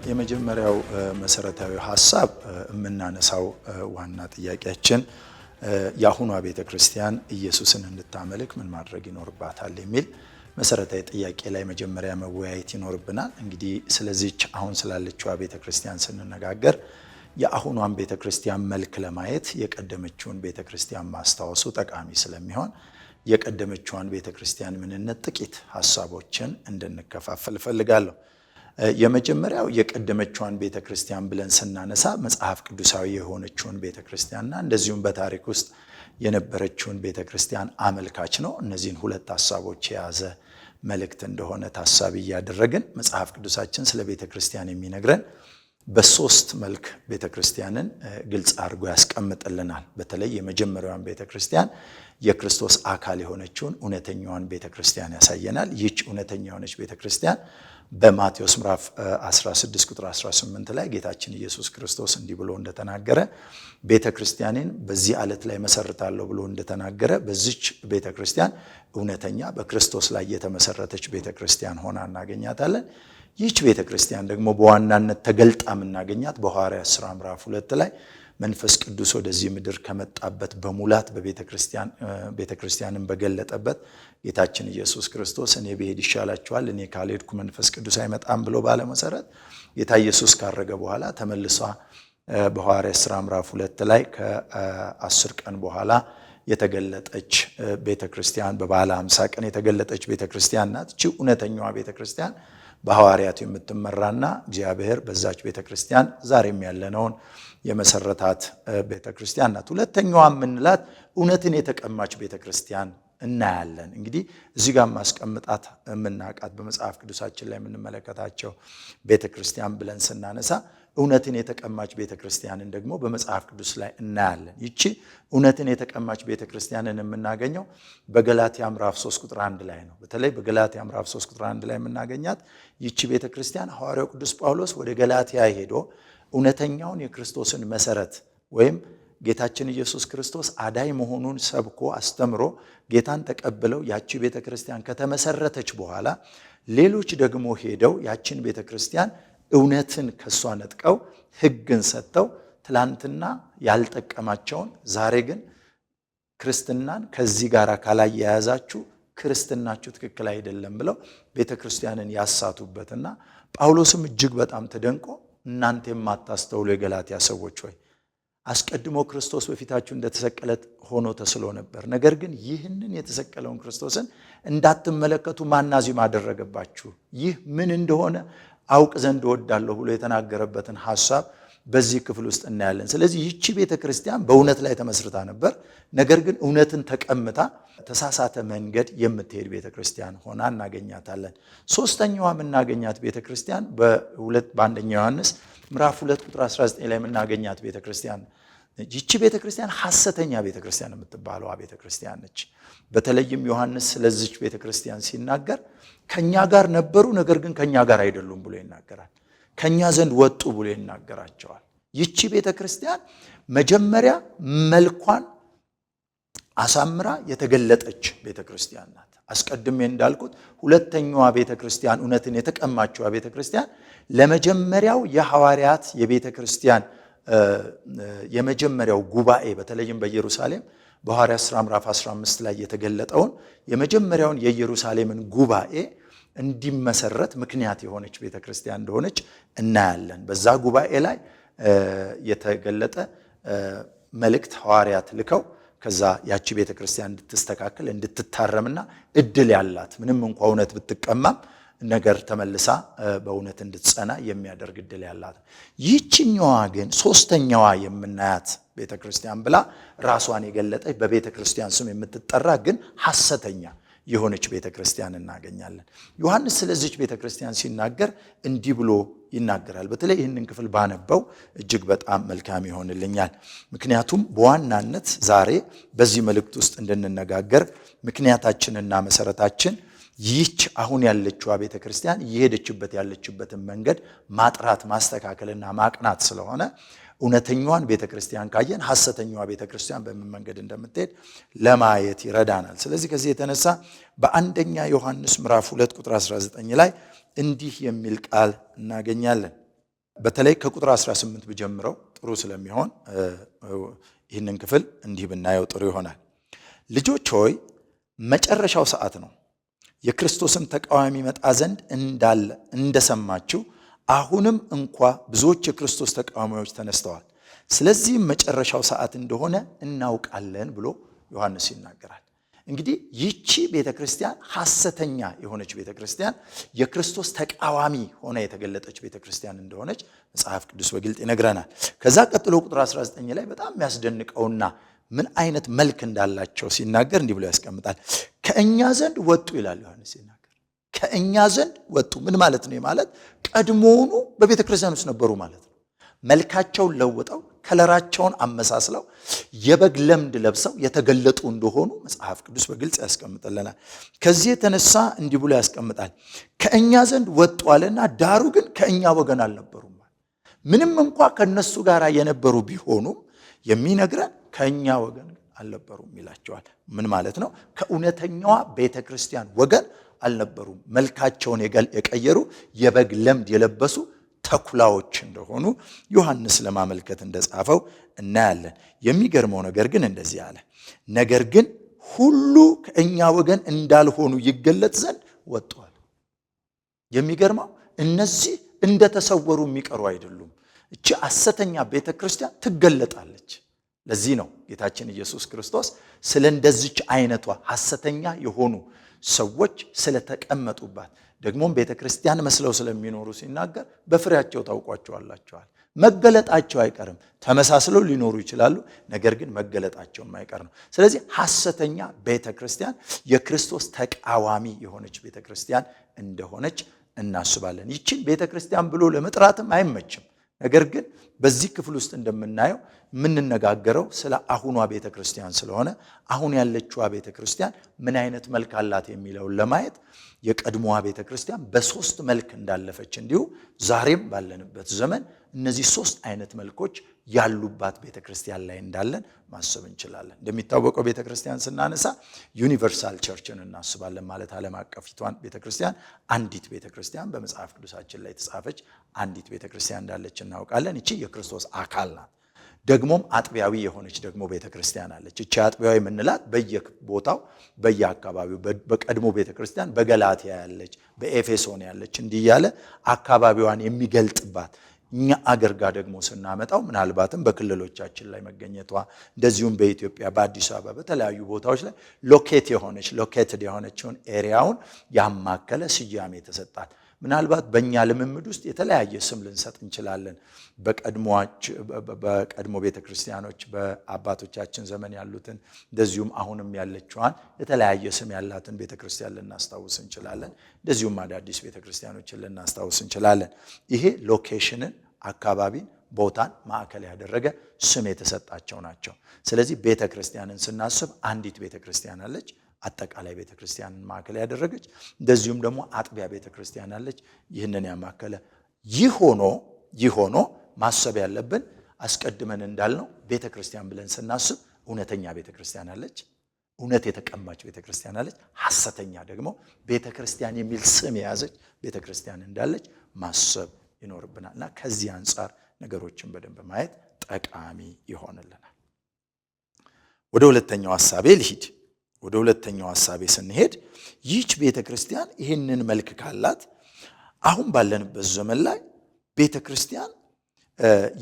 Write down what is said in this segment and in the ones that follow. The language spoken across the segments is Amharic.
የመጀመሪያው መሰረታዊ ሐሳብ የምናነሳው ዋና ጥያቄያችን የአሁኗ ቤተክርስቲያን ኢየሱስን እንድታመልክ ምን ማድረግ ይኖርባታል የሚል መሰረታዊ ጥያቄ ላይ መጀመሪያ መወያየት ይኖርብናል። እንግዲህ ስለዚህች አሁን ስላለችው ቤተክርስቲያን ስንነጋገር የአሁኗን ቤተክርስቲያን መልክ ለማየት የቀደመችውን ቤተክርስቲያን ማስታወሱ ጠቃሚ ስለሚሆን የቀደመችውን ቤተክርስቲያን ምንነት ጥቂት ሐሳቦችን እንድንከፋፈል ፈልጋለሁ። የመጀመሪያው የቀደመችውን ቤተክርስቲያን ብለን ስናነሳ መጽሐፍ ቅዱሳዊ የሆነችውን ቤተክርስቲያንና እንደዚሁም በታሪክ ውስጥ የነበረችውን ቤተክርስቲያን አመልካች ነው። እነዚህን ሁለት ሐሳቦች የያዘ መልእክት እንደሆነ ታሳቢ ያደረግን መጽሐፍ ቅዱሳችን ስለ ቤተክርስቲያን የሚነግረን በሶስት መልክ ቤተክርስቲያንን ግልጽ አድርጎ ያስቀምጥልናል። በተለይ የመጀመሪያውን ቤተክርስቲያን የክርስቶስ አካል የሆነችውን እውነተኛዋን ቤተክርስቲያን ያሳየናል። ይህች እውነተኛ የሆነች ቤተክርስቲያን በማቴዎስ ምዕራፍ 16 ቁጥር 18 ላይ ጌታችን ኢየሱስ ክርስቶስ እንዲህ ብሎ እንደተናገረ ቤተክርስቲያንን በዚህ ዓለት ላይ መሰርታለሁ ብሎ እንደተናገረ በዚች ቤተክርስቲያን እውነተኛ በክርስቶስ ላይ የተመሰረተች ቤተክርስቲያን ሆና እናገኛታለን። ይህች ቤተክርስቲያን ደግሞ በዋናነት ተገልጣ የምናገኛት በሐዋርያት ሥራ ምዕራፍ 2 ላይ መንፈስ ቅዱስ ወደዚህ ምድር ከመጣበት በሙላት ቤተክርስቲያንን በገለጠበት ጌታችን ኢየሱስ ክርስቶስ እኔ ብሄድ ይሻላችኋል፣ እኔ ካልሄድኩ መንፈስ ቅዱስ አይመጣም ብሎ ባለ መሰረት ጌታ ኢየሱስ ካረገ በኋላ ተመልሷ በሐዋርያት ሥራ ምዕራፍ 2 ላይ ከ10 ቀን በኋላ የተገለጠች ቤተክርስቲያን በባለ 50 ቀን የተገለጠች ቤተክርስቲያን ናት። እቺ እውነተኛዋ ቤተክርስቲያን በሐዋርያቱ የምትመራና እግዚአብሔር በዛች ቤተክርስቲያን ዛሬም ያለነውን የመሰረታት ቤተክርስቲያን ናት። ሁለተኛዋ የምንላት እውነትን የተቀማች ቤተክርስቲያን እናያለን። እንግዲህ እዚህ ጋር ማስቀምጣት የምናውቃት በመጽሐፍ ቅዱሳችን ላይ የምንመለከታቸው ቤተክርስቲያን ብለን ስናነሳ እውነትን የተቀማች ቤተክርስቲያንን ደግሞ በመጽሐፍ ቅዱስ ላይ እናያለን። ይቺ እውነትን የተቀማች ቤተክርስቲያንን የምናገኘው በገላትያ ምዕራፍ 3 ቁጥር 1 ላይ ነው። በተለይ በገላትያ ምዕራፍ 3 ቁጥር 1 ላይ የምናገኛት ይቺ ቤተክርስቲያን ሐዋርያው ቅዱስ ጳውሎስ ወደ ገላትያ ሄዶ እውነተኛውን የክርስቶስን መሰረት ወይም ጌታችን ኢየሱስ ክርስቶስ አዳኝ መሆኑን ሰብኮ አስተምሮ ጌታን ተቀብለው ያቺ ቤተክርስቲያን ከተመሰረተች በኋላ ሌሎች ደግሞ ሄደው ያቺን ቤተክርስቲያን እውነትን ከሷ ነጥቀው ሕግን ሰጥተው ትላንትና ያልጠቀማቸውን ዛሬ ግን ክርስትናን ከዚህ ጋር ካላያያዛችሁ ክርስትናችሁ ትክክል አይደለም ብለው ቤተክርስቲያንን ያሳቱበትና ጳውሎስም እጅግ በጣም ተደንቆ እናንተ የማታስተውሉ የገላትያ ሰዎች ሆይ አስቀድሞ ክርስቶስ በፊታችሁ እንደተሰቀለ ሆኖ ተስሎ ነበር፣ ነገር ግን ይህንን የተሰቀለውን ክርስቶስን እንዳትመለከቱ ማናዚም አደረገባችሁ፣ ይህ ምን እንደሆነ አውቅ ዘንድ እወዳለሁ ብሎ የተናገረበትን ሐሳብ በዚህ ክፍል ውስጥ እናያለን። ስለዚህ ይህች ቤተክርስቲያን በእውነት ላይ ተመስርታ ነበር፣ ነገር ግን እውነትን ተቀምታ ተሳሳተ መንገድ የምትሄድ ቤተክርስቲያን ሆና እናገኛታለን። ሶስተኛዋ የምናገኛት ቤተክርስቲያን በአንደኛ ዮሐንስ ምዕራፍ 2 ቁጥር 19 ላይ የምናገኛት ቤተክርስቲያን ይህች ቤተክርስቲያን ሐሰተኛ ቤተክርስቲያን የምትባለው ቤተክርስቲያን ነች። በተለይም ዮሐንስ ስለዚች ቤተክርስቲያን ሲናገር ከኛ ጋር ነበሩ ነገር ግን ከኛ ጋር አይደሉም ብሎ ይናገራል። ከኛ ዘንድ ወጡ ብሎ ይናገራቸዋል። ይህች ቤተክርስቲያን መጀመሪያ መልኳን አሳምራ የተገለጠች ቤተክርስቲያን ናት። አስቀድሜ እንዳልኩት ሁለተኛዋ ቤተክርስቲያን እውነትን የተቀማችው ቤተክርስቲያን ለመጀመሪያው የሐዋርያት የቤተክርስቲያን የመጀመሪያው ጉባኤ በተለይም በኢየሩሳሌም በሐዋርያት ሥራ ምዕራፍ 15 ላይ የተገለጠውን የመጀመሪያውን የኢየሩሳሌምን ጉባኤ እንዲመሰረት ምክንያት የሆነች ቤተክርስቲያን እንደሆነች እናያለን። በዛ ጉባኤ ላይ የተገለጠ መልእክት ሐዋርያት ልከው ከዛ ያቺ ቤተክርስቲያን እንድትስተካከል እንድትታረምና እድል ያላት ምንም እንኳን እውነት ብትቀማም ነገር ተመልሳ በእውነት እንድትጸና የሚያደርግ እድል ያላት። ይህችኛዋ ግን ሶስተኛዋ የምናያት ቤተክርስቲያን ብላ ራሷን የገለጠች በቤተክርስቲያን ስም የምትጠራ ግን ሐሰተኛ የሆነች ቤተክርስቲያን እናገኛለን። ዮሐንስ ስለዚህች ቤተክርስቲያን ሲናገር እንዲህ ብሎ ይናገራል። በተለይ ይህንን ክፍል ባነበው እጅግ በጣም መልካም ይሆንልኛል። ምክንያቱም በዋናነት ዛሬ በዚህ መልእክት ውስጥ እንድንነጋገር ምክንያታችንና መሰረታችን ይህች አሁን ያለችው ቤተክርስቲያን እየሄደችበት ያለችበትን መንገድ ማጥራት ማስተካከልና ማቅናት ስለሆነ እውነተኛዋን ቤተክርስቲያን ካየን ሐሰተኛዋ ቤተክርስቲያን በምን መንገድ እንደምትሄድ ለማየት ይረዳናል። ስለዚህ ከዚህ የተነሳ በአንደኛ ዮሐንስ ምዕራፍ 2 ቁጥር 19 ላይ እንዲህ የሚል ቃል እናገኛለን። በተለይ ከቁጥር 18 ብጀምረው ጥሩ ስለሚሆን ይህንን ክፍል እንዲህ ብናየው ጥሩ ይሆናል። ልጆች ሆይ መጨረሻው ሰዓት ነው። የክርስቶስም ተቃዋሚ መጣ ዘንድ እንዳለ እንደሰማችሁ አሁንም እንኳ ብዙዎች የክርስቶስ ተቃዋሚዎች ተነስተዋል። ስለዚህም መጨረሻው ሰዓት እንደሆነ እናውቃለን ብሎ ዮሐንስ ይናገራል። እንግዲህ ይቺ ቤተክርስቲያን ሐሰተኛ የሆነች ቤተክርስቲያን የክርስቶስ ተቃዋሚ ሆነ የተገለጠች ቤተክርስቲያን እንደሆነች መጽሐፍ ቅዱስ በግልጥ ይነግረናል። ከዛ ቀጥሎ ቁጥር 19 ላይ በጣም የሚያስደንቀውና ምን አይነት መልክ እንዳላቸው ሲናገር እንዲህ ብሎ ያስቀምጣል። ከእኛ ዘንድ ወጡ ይላል ዮሐንስ ሲናገር። ከእኛ ዘንድ ወጡ ምን ማለት ነው? ማለት ቀድሞውኑ በቤተክርስቲያን ውስጥ ነበሩ ማለት ነው። መልካቸውን ለውጠው ከለራቸውን አመሳስለው የበግ ለምድ ለብሰው የተገለጡ እንደሆኑ መጽሐፍ ቅዱስ በግልጽ ያስቀምጥልናል። ከዚህ የተነሳ እንዲህ ብሎ ያስቀምጣል። ከእኛ ዘንድ ወጡ አለና ዳሩ ግን ከእኛ ወገን አልነበሩም። ምንም እንኳ ከነሱ ጋር የነበሩ ቢሆኑም የሚነግረን ከእኛ ወገን አልነበሩም ይላቸዋል። ምን ማለት ነው? ከእውነተኛዋ ቤተክርስቲያን ወገን አልነበሩም። መልካቸውን የቀየሩ የበግ ለምድ የለበሱ ተኩላዎች እንደሆኑ ዮሐንስ ለማመልከት እንደጻፈው እናያለን። የሚገርመው ነገር ግን እንደዚህ አለ። ነገር ግን ሁሉ ከእኛ ወገን እንዳልሆኑ ይገለጥ ዘንድ ወጥቷል። የሚገርመው እነዚህ እንደተሰወሩ የሚቀሩ አይደሉም። እቺ ሐሰተኛ ቤተክርስቲያን ትገለጣለች። ለዚህ ነው ጌታችን ኢየሱስ ክርስቶስ ስለ እንደዚች አይነቷ ሐሰተኛ የሆኑ ሰዎች ስለተቀመጡባት ደግሞም ቤተክርስቲያን መስለው ስለሚኖሩ ሲናገር በፍሬያቸው ታውቋቸዋላችኋል። መገለጣቸው አይቀርም። ተመሳስለው ሊኖሩ ይችላሉ፣ ነገር ግን መገለጣቸው የማይቀር ነው። ስለዚህ ሐሰተኛ ቤተክርስቲያን የክርስቶስ ተቃዋሚ የሆነች ቤተክርስቲያን እንደሆነች እናስባለን። ይችን ቤተክርስቲያን ብሎ ለመጥራትም አይመችም። ነገር ግን በዚህ ክፍል ውስጥ እንደምናየው የምንነጋገረው ስለ አሁኗ ቤተክርስቲያን ስለሆነ አሁን ያለችዋ ቤተክርስቲያን ምን አይነት መልክ አላት የሚለውን ለማየት የቀድሞዋ ቤተክርስቲያን በሶስት መልክ እንዳለፈች እንዲሁ ዛሬም ባለንበት ዘመን እነዚህ ሶስት አይነት መልኮች ያሉባት ቤተክርስቲያን ላይ እንዳለን ማሰብ እንችላለን። እንደሚታወቀው ቤተክርስቲያን ስናነሳ ዩኒቨርሳል ቸርችን እናስባለን። ማለት ዓለም አቀፊቷን ቤተክርስቲያን አንዲት ቤተክርስቲያን በመጽሐፍ ቅዱሳችን ላይ ተጻፈች አንዲት ቤተክርስቲያን እንዳለች እናውቃለን። እቺ የክርስቶስ አካል ናት። ደግሞም አጥቢያዊ የሆነች ደግሞ ቤተክርስቲያን አለች። እቺ አጥቢያዊ የምንላት በየቦታው በየአካባቢው በቀድሞ ቤተክርስቲያን በገላትያ ያለች፣ በኤፌሶን ያለች እንዲህ ያለ አካባቢዋን የሚገልጥባት እኛ አገር ጋር ደግሞ ስናመጣው ምናልባትም በክልሎቻችን ላይ መገኘቷ እንደዚሁም በኢትዮጵያ በአዲስ አበባ በተለያዩ ቦታዎች ላይ ሎኬትድ የሆነችውን ኤሪያውን ያማከለ ስያሜ ተሰጣት። ምናልባት በእኛ ልምምድ ውስጥ የተለያየ ስም ልንሰጥ እንችላለን። በቀድሞ ቤተክርስቲያኖች በአባቶቻችን ዘመን ያሉትን እንደዚሁም አሁንም ያለችዋን የተለያየ ስም ያላትን ቤተክርስቲያን ልናስታውስ እንችላለን። እንደዚሁም አዳዲስ ቤተክርስቲያኖችን ልናስታውስ እንችላለን። ይሄ ሎኬሽንን፣ አካባቢን፣ ቦታን ማዕከል ያደረገ ስም የተሰጣቸው ናቸው። ስለዚህ ቤተክርስቲያንን ስናስብ አንዲት ቤተክርስቲያን አለች፣ አጠቃላይ ቤተክርስቲያንን ማዕከል ያደረገች። እንደዚሁም ደግሞ አጥቢያ ቤተክርስቲያን አለች፣ ይህንን ያማከለ። ይህ ሆኖ ማሰብ ያለብን አስቀድመን እንዳልነው ቤተክርስቲያን ብለን ስናስብ እውነተኛ ቤተክርስቲያን አለች፣ እውነት የተቀማች ቤተክርስቲያን አለች፣ ሐሰተኛ ደግሞ ቤተክርስቲያን የሚል ስም የያዘች ቤተክርስቲያን እንዳለች ማሰብ ይኖርብናል። እና ከዚህ አንጻር ነገሮችን በደንብ ማየት ጠቃሚ ይሆንልናል። ወደ ሁለተኛው ሐሳቤ ልሂድ። ወደ ሁለተኛው ሐሳቤ ስንሄድ ይህች ቤተክርስቲያን ይህንን መልክ ካላት አሁን ባለንበት ዘመን ላይ ቤተክርስቲያን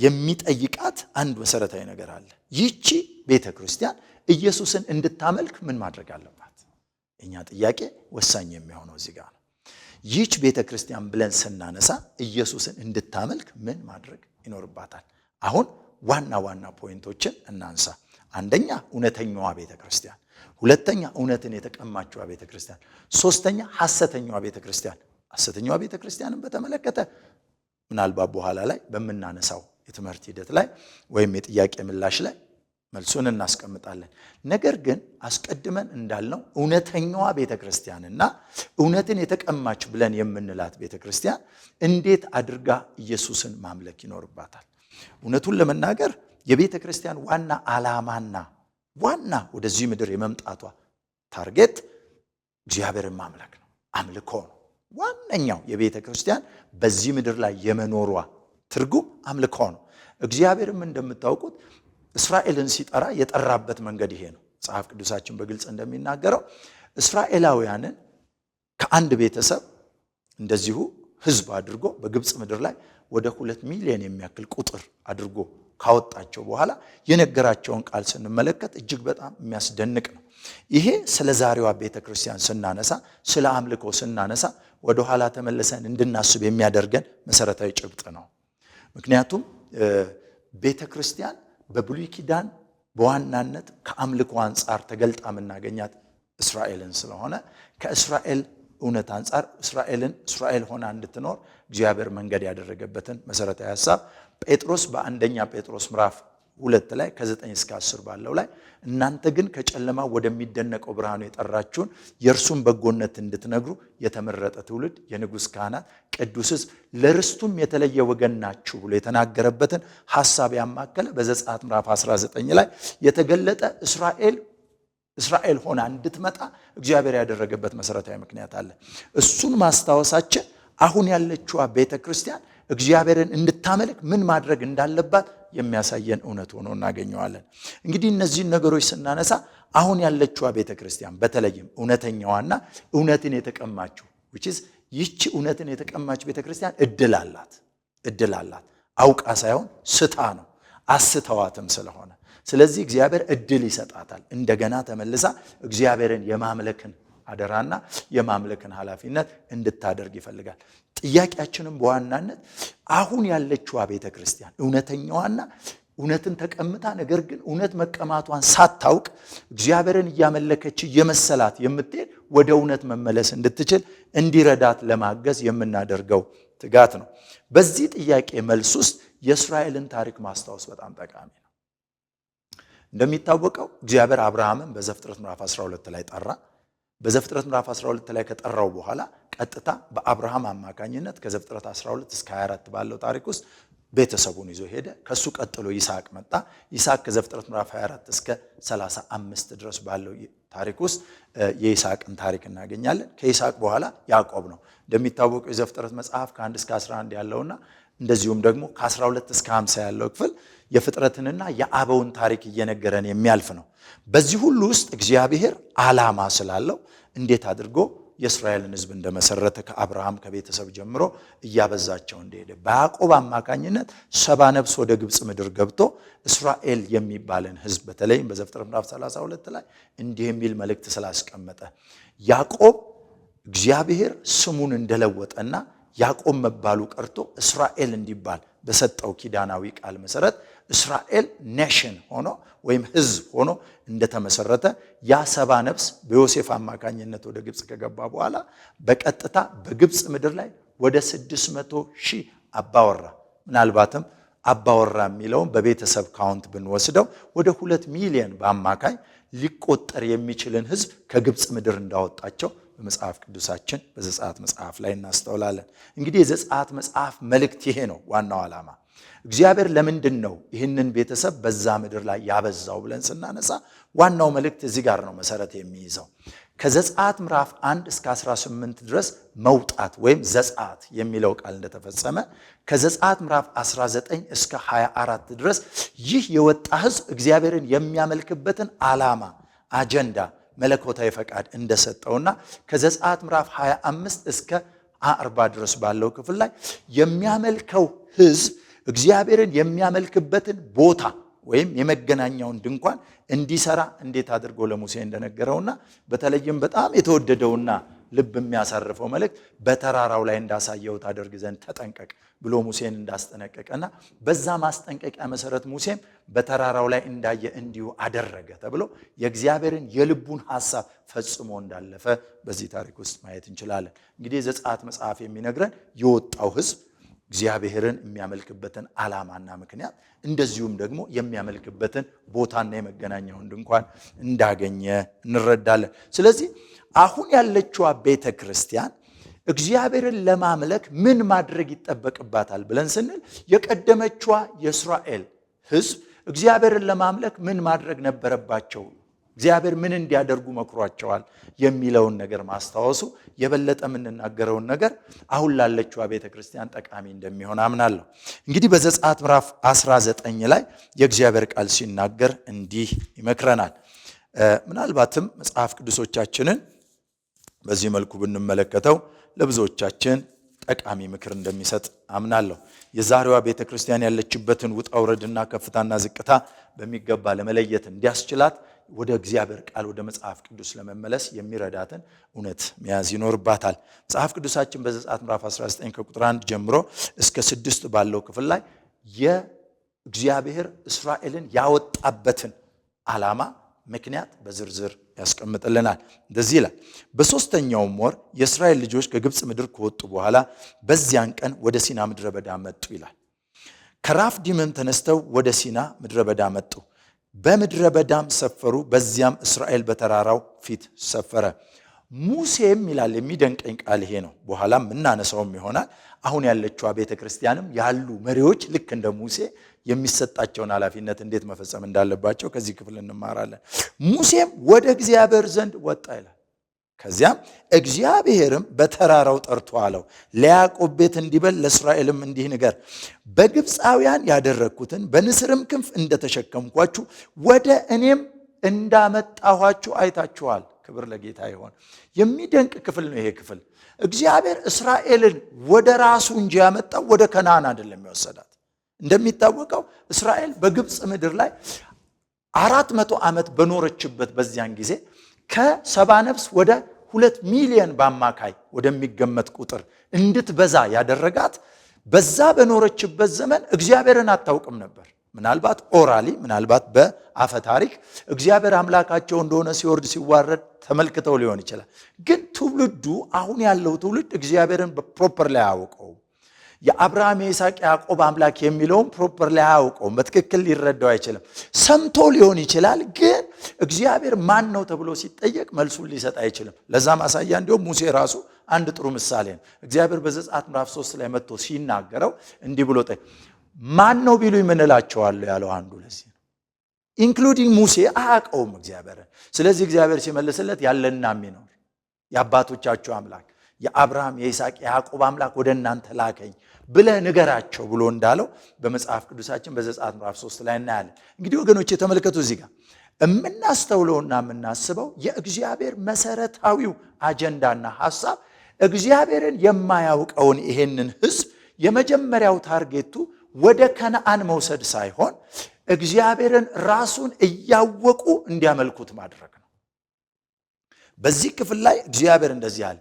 የሚጠይቃት አንድ መሰረታዊ ነገር አለ። ይህቺ ቤተክርስቲያን ኢየሱስን እንድታመልክ ምን ማድረግ አለባት? የኛ ጥያቄ ወሳኝ የሚሆነው እዚህ ጋር ነው። ይህች ቤተክርስቲያን ብለን ስናነሳ ኢየሱስን እንድታመልክ ምን ማድረግ ይኖርባታል? አሁን ዋና ፖይንቶችን እናንሳ። አንደኛ እውነተኛዋ ቤተክርስቲያን፣ ሁለተኛ እውነትን የተቀማችዋ ቤተክርስቲያን፣ ሶስተኛ ሐሰተኛዋ ቤተክርስቲያን። ሐሰተኛዋ ቤተክርስቲያንን በተመለከተ ምናልባት በኋላ ላይ በምናነሳው የትምህርት ሂደት ላይ ወይም የጥያቄ ምላሽ ላይ መልሱን እናስቀምጣለን። ነገር ግን አስቀድመን እንዳልነው እውነተኛዋ ቤተክርስቲያንና እውነትን የተቀማች ብለን የምንላት ቤተክርስቲያን እንዴት አድርጋ ኢየሱስን ማምለክ ይኖርባታል? እውነቱን ለመናገር የቤተክርስቲያን ዋና ዓላማና ዋና ወደዚህ ምድር የመምጣቷ ታርጌት እግዚአብሔርን ማምለክ ነው፣ አምልኮ ነው። ዋነኛው የቤተክርስቲያን በዚህ ምድር ላይ የመኖሯ ትርጉም አምልኮ ነው። እግዚአብሔርም እንደምታውቁት እስራኤልን ሲጠራ የጠራበት መንገድ ይሄ ነው። መጽሐፍ ቅዱሳችን በግልጽ እንደሚናገረው እስራኤላውያንን ከአንድ ቤተሰብ እንደዚሁ ሕዝብ አድርጎ በግብፅ ምድር ላይ ወደ 2 ሚሊዮን የሚያክል ቁጥር አድርጎ ካወጣቸው በኋላ የነገራቸውን ቃል ስንመለከት እጅግ በጣም የሚያስደንቅ ነው። ይሄ ስለ ዛሬዋ ቤተክርስቲያን ስናነሳ፣ ስለ አምልኮ ስናነሳ ወደ ኋላ ተመልሰን እንድናስብ የሚያደርገን መሰረታዊ ጭብጥ ነው። ምክንያቱም ቤተክርስቲያን በብሉይ ኪዳን በዋናነት ከአምልኮ አንጻር ተገልጣ የምናገኛት እስራኤልን ስለሆነ ከእስራኤል እውነት አንጻር እስራኤል ሆና እንድትኖር እግዚአብሔር መንገድ ያደረገበትን መሰረታዊ ሐሳብ ጴጥሮስ በአንደኛ ጴጥሮስ ምዕራፍ 2 ላይ ከ9 እስከ 10 ባለው ላይ እናንተ ግን ከጨለማ ወደሚደነቀው ብርሃኑ የጠራችሁን የእርሱን በጎነት እንድትነግሩ የተመረጠ ትውልድ፣ የንጉሥ ካህናት፣ ቅዱስ ሕዝብ፣ ለርስቱም የተለየ ወገን ናችሁ ብሎ የተናገረበትን ሐሳብ ያማከለ በዘጸአት ምዕራፍ 19 ላይ የተገለጠ እስራኤል ሆና እንድትመጣ እግዚአብሔር ያደረገበት መሰረታዊ ምክንያት አለ። እሱን ማስታወሳችን አሁን ያለችዋ ቤተክርስቲያን እግዚአብሔርን እንድታመልክ ምን ማድረግ እንዳለባት የሚያሳየን እውነት ሆኖ እናገኘዋለን። እንግዲህ እነዚህን ነገሮች ስናነሳ አሁን ያለችዋ ቤተክርስቲያን በተለይም እውነተኛዋና እውነትን የተቀማችው ይህች እውነትን የተቀማች ቤተክርስቲያን እድል አላት። አውቃ ሳይሆን ስታ ነው፣ አስተዋትም ስለሆነ ስለዚህ እግዚአብሔር እድል ይሰጣታል። እንደገና ተመልሳ እግዚአብሔርን የማምለክን አደራና የማምለክን ኃላፊነት እንድታደርግ ይፈልጋል። ጥያቄያችንም በዋናነት አሁን ያለችዋ ቤተክርስቲያን እውነተኛዋና እውነትን ተቀምታ ነገር ግን እውነት መቀማቷን ሳታውቅ እግዚአብሔርን እያመለከች እየመሰላት የምትሄድ ወደ እውነት መመለስ እንድትችል እንዲረዳት ለማገዝ የምናደርገው ትጋት ነው። በዚህ ጥያቄ መልስ ውስጥ የእስራኤልን ታሪክ ማስታወስ በጣም ጠቃሚ ነው። እንደሚታወቀው እግዚአብሔር አብርሃምን በዘፍጥረት ምዕራፍ 12 ላይ ጠራ። በዘፍጥረት ምዕራፍ 12 ላይ ከጠራው በኋላ ቀጥታ በአብርሃም አማካኝነት ከዘፍጥረት 12 እስከ 24 ባለው ታሪክ ውስጥ ቤተሰቡን ይዞ ሄደ። ከሱ ቀጥሎ ይስሐቅ መጣ። ይስሐቅ ከዘፍጥረት ምዕራፍ 24 እስከ 35 ድረስ ባለው ታሪክ ውስጥ የይስሐቅን ታሪክ እናገኛለን። ከይስሐቅ በኋላ ያዕቆብ ነው። እንደሚታወቀው የዘፍጥረት መጽሐፍ ከ1 እስከ 11 ያለውና እንደዚሁም ደግሞ ከ12 እስከ 50 ያለው ክፍል የፍጥረትንና የአበውን ታሪክ እየነገረን የሚያልፍ ነው። በዚህ ሁሉ ውስጥ እግዚአብሔር ዓላማ ስላለው እንዴት አድርጎ የእስራኤልን ሕዝብ እንደመሰረተ ከአብርሃም ከቤተሰብ ጀምሮ እያበዛቸው እንደሄደ በያዕቆብ አማካኝነት 70 ነፍስ ወደ ግብፅ ምድር ገብቶ እስራኤል የሚባልን ሕዝብ በተለይም በዘፍጥረት ምዕራፍ 32 ላይ እንዲህ የሚል መልእክት ስላስቀመጠ ያዕቆብ እግዚአብሔር ስሙን እንደለወጠና ያዕቆብ መባሉ ቀርቶ እስራኤል እንዲባል በሰጠው ኪዳናዊ ቃል መሰረት እስራኤል ኔሽን ሆኖ ወይም ሕዝብ ሆኖ እንደተመሰረተ ያ 70 ነፍስ በዮሴፍ አማካኝነት ወደ ግብፅ ከገባ በኋላ በቀጥታ በግብፅ ምድር ላይ ወደ 600,000 አባወራ ምናልባትም አባወራ የሚለውን በቤተሰብ ካውንት ብንወስደው ወደ 2 ሚሊዮን በአማካይ ሊቆጠር የሚችልን ሕዝብ ከግብፅ ምድር እንዳወጣቸው በመጽሐፍ ቅዱሳችን በዘጸአት መጽሐፍ ላይ እናስተውላለን። እንግዲህ የዘጸአት መጽሐፍ መልእክት ይሄ ነው። ዋናው ዓላማ እግዚአብሔር ለምንድን ነው ይህንን ቤተሰብ በዛ ምድር ላይ ያበዛው ብለን ስናነሳ ዋናው መልእክት እዚህ ጋር ነው መሰረት የሚይዘው። ከዘጸአት ምዕራፍ 1 እስከ 18 ድረስ መውጣት ወይም ዘጸአት የሚለው ቃል እንደተፈጸመ ከዘጸአት ምዕራፍ 19 እስከ 24 ድረስ ይህ የወጣ ሕዝብ እግዚአብሔርን የሚያመልክበትን ዓላማ አጀንዳ መለኮታዊ ፈቃድ እንደሰጠውና ከዘጸአት ምዕራፍ 25 እስከ 40 ድረስ ባለው ክፍል ላይ የሚያመልከው ሕዝብ እግዚአብሔርን የሚያመልክበትን ቦታ ወይም የመገናኛውን ድንኳን እንዲሰራ እንዴት አድርጎ ለሙሴ እንደነገረውና በተለይም በጣም የተወደደውና ልብ የሚያሳርፈው መልእክት በተራራው ላይ እንዳሳየው ታደርግ ዘንድ ተጠንቀቅ ብሎ ሙሴን እንዳስጠነቀቀና በዛ ማስጠንቀቂያ መሰረት ሙሴም በተራራው ላይ እንዳየ እንዲሁ አደረገ ተብሎ የእግዚአብሔርን የልቡን ሐሳብ ፈጽሞ እንዳለፈ በዚህ ታሪክ ውስጥ ማየት እንችላለን። እንግዲህ የዘጸአት መጽሐፍ የሚነግረን የወጣው ሕዝብ እግዚአብሔርን የሚያመልክበትን ዓላማና ምክንያት እንደዚሁም ደግሞ የሚያመልክበትን ቦታና የመገናኛውን ድንኳን እንዳገኘ እንረዳለን። ስለዚህ አሁን ያለችዋ ቤተ ክርስቲያን እግዚአብሔርን ለማምለክ ምን ማድረግ ይጠበቅባታል ብለን ስንል የቀደመችዋ የእስራኤል ሕዝብ እግዚአብሔርን ለማምለክ ምን ማድረግ ነበረባቸው እግዚአብሔር ምን እንዲያደርጉ መክሯቸዋል የሚለውን ነገር ማስታወሱ የበለጠ የምንናገረውን ነገር አሁን ላለችው ቤተክርስቲያን ጠቃሚ እንደሚሆን አምናለሁ። እንግዲህ በዘጸአት ምዕራፍ 19 ላይ የእግዚአብሔር ቃል ሲናገር እንዲህ ይመክረናል። ምናልባትም መጽሐፍ ቅዱሶቻችንን በዚህ መልኩ ብንመለከተው ለብዙዎቻችን ጠቃሚ ምክር እንደሚሰጥ አምናለሁ። የዛሬዋ ቤተክርስቲያን ያለችበትን ውጣ ውረድና ከፍታና ዝቅታ በሚገባ ለመለየት እንዲያስችላት ወደ እግዚአብሔር ቃል ወደ መጽሐፍ ቅዱስ ለመመለስ የሚረዳትን እውነት መያዝ ይኖርባታል። መጽሐፍ ቅዱሳችን በዘጸአት ምዕራፍ 19 ከቁጥር 1 ጀምሮ እስከ 6 ባለው ክፍል ላይ የእግዚአብሔር እስራኤልን ያወጣበትን ዓላማ ምክንያት በዝርዝር ያስቀምጥልናል። እንደዚህ ይላል። በሶስተኛውም ወር የእስራኤል ልጆች ከግብፅ ምድር ከወጡ በኋላ በዚያን ቀን ወደ ሲና ምድረ በዳ መጡ ይላል። ከራፊዲምም ተነስተው ወደ ሲና ምድረ በዳ መጡ። በምድረ በዳም ሰፈሩ። በዚያም እስራኤል በተራራው ፊት ሰፈረ። ሙሴም ይላል፣ የሚደንቀኝ ቃል ይሄ ነው። በኋላም እናነሳውም ይሆናል። አሁን ያለችው ቤተክርስቲያንም ያሉ መሪዎች ልክ እንደ ሙሴ የሚሰጣቸውን ኃላፊነት እንዴት መፈጸም እንዳለባቸው ከዚህ ክፍል እንማራለን። ሙሴም ወደ እግዚአብሔር ዘንድ ወጣ ይላል። ከዚያም እግዚአብሔርም በተራራው ጠርቶ አለው፣ ለያዕቆብ ቤት እንዲበል ለእስራኤልም እንዲህ ንገር፣ በግብፃውያን ያደረግኩትን በንስርም ክንፍ እንደተሸከምኳችሁ ወደ እኔም እንዳመጣኋችሁ አይታችኋል። ክብር ለጌታ ይሆን። የሚደንቅ ክፍል ነው ይሄ ክፍል። እግዚአብሔር እስራኤልን ወደ ራሱ እንጂ ያመጣው ወደ ከነዓን አይደለም የሚወሰዳት። እንደሚታወቀው እስራኤል በግብፅ ምድር ላይ 400 ዓመት በኖረችበት በዚያን ጊዜ ከ70 ነፍስ ወደ 2 ሚሊዮን በአማካይ ወደሚገመት ቁጥር እንድትበዛ ያደረጋት በዛ በኖረችበት ዘመን እግዚአብሔርን አታውቅም ነበር። ምናልባት ኦራሊ ምናልባት በአፈ ታሪክ እግዚአብሔር አምላካቸው እንደሆነ ሲወርድ ሲዋረድ ተመልክተው ሊሆን ይችላል። ግን ትውልዱ አሁን ያለው ትውልድ እግዚአብሔርን በፕሮፐር ላይ አያውቀው። የአብርሃም የይስሐቅ ያዕቆብ አምላክ የሚለውን ፕሮፐር ላይ አያውቀው። በትክክል ሊረዳው አይችልም። ሰምቶ ሊሆን ይችላል፣ ግን እግዚአብሔር ማን ነው ተብሎ ሲጠየቅ መልሱን ሊሰጥ አይችልም። ለዛ ማሳያ እንዲሁም ሙሴ ራሱ አንድ ጥሩ ምሳሌ ነው። እግዚአብሔር በዘጸአት ምዕራፍ 3 ላይ መጥቶ ሲናገረው እንዲህ ብሎ ማን ነው ቢሉ የምንላቸዋለሁ ያለው አንዱ ለዚህ ነው። ኢንክሉዲንግ ሙሴ አያውቀውም እግዚአብሔርን። ስለዚህ እግዚአብሔር ሲመልስለት ያለና የሚኖር የአባቶቻችሁ አምላክ የአብርሃም የይስሐቅ የያዕቆብ አምላክ ወደ እናንተ ላከኝ ብለህ ንገራቸው ብሎ እንዳለው በመጽሐፍ ቅዱሳችን በዘጸአት ምዕራፍ 3 ላይ እናያለን። እንግዲህ ወገኖች የተመለከቱ እዚህ ጋር የምናስተውለውና የምናስበው የእግዚአብሔር መሰረታዊው አጀንዳና ሐሳብ እግዚአብሔርን የማያውቀውን ይሄንን ሕዝብ የመጀመሪያው ታርጌቱ ወደ ከነዓን መውሰድ ሳይሆን እግዚአብሔርን ራሱን እያወቁ እንዲያመልኩት ማድረግ ነው። በዚህ ክፍል ላይ እግዚአብሔር እንደዚህ አለ፣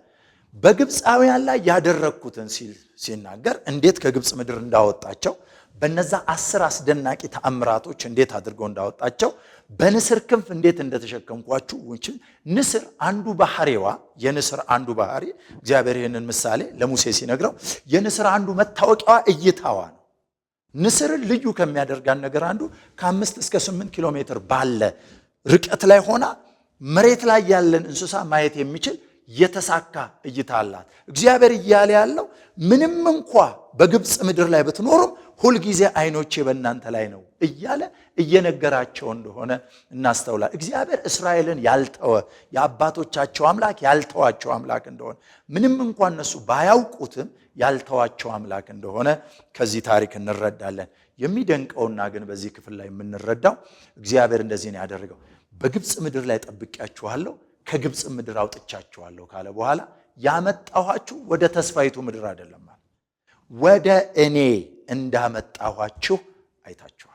በግብፃውያን ላይ ያደረግኩትን ሲናገር እንዴት ከግብፅ ምድር እንዳወጣቸው፣ በነዛ 10 አስደናቂ ተአምራቶች እንዴት አድርገው እንዳወጣቸው፣ በንስር ክንፍ እንዴት እንደተሸከምኳችሁ። ንስር አንዱ ባህሪዋ የንስር አንዱ ባህሪ እግዚአብሔር ይህንን ምሳሌ ለሙሴ ሲነግረው የንስር አንዱ መታወቂያዋ እይታዋ ነው። ንስርን ልዩ ከሚያደርጋን ነገር አንዱ ከ5 እስከ 8 ኪሎ ሜትር ባለ ርቀት ላይ ሆና መሬት ላይ ያለን እንስሳ ማየት የሚችል የተሳካ እይታ አላት። እግዚአብሔር እያለ ያለው ምንም እንኳ በግብፅ ምድር ላይ ብትኖሩም ሁልጊዜ አይኖቼ በእናንተ ላይ ነው እያለ እየነገራቸው እንደሆነ እናስተውላል። እግዚአብሔር እስራኤልን ያልተወ የአባቶቻቸው አምላክ ያልተዋቸው አምላክ እንደሆነ ምንም እንኳን እነሱ ባያውቁትም ያልተዋቸው አምላክ እንደሆነ ከዚህ ታሪክ እንረዳለን። የሚደንቀውና ግን በዚህ ክፍል ላይ የምንረዳው እግዚአብሔር እንደዚህ ነው ያደረገው። በግብፅ ምድር ላይ ጠብቄያችኋለሁ፣ ከግብፅ ምድር አውጥቻችኋለሁ ካለ በኋላ ያመጣኋችሁ ወደ ተስፋይቱ ምድር አይደለም፣ ወደ እኔ እንዳመጣኋችሁ አይታችኋል።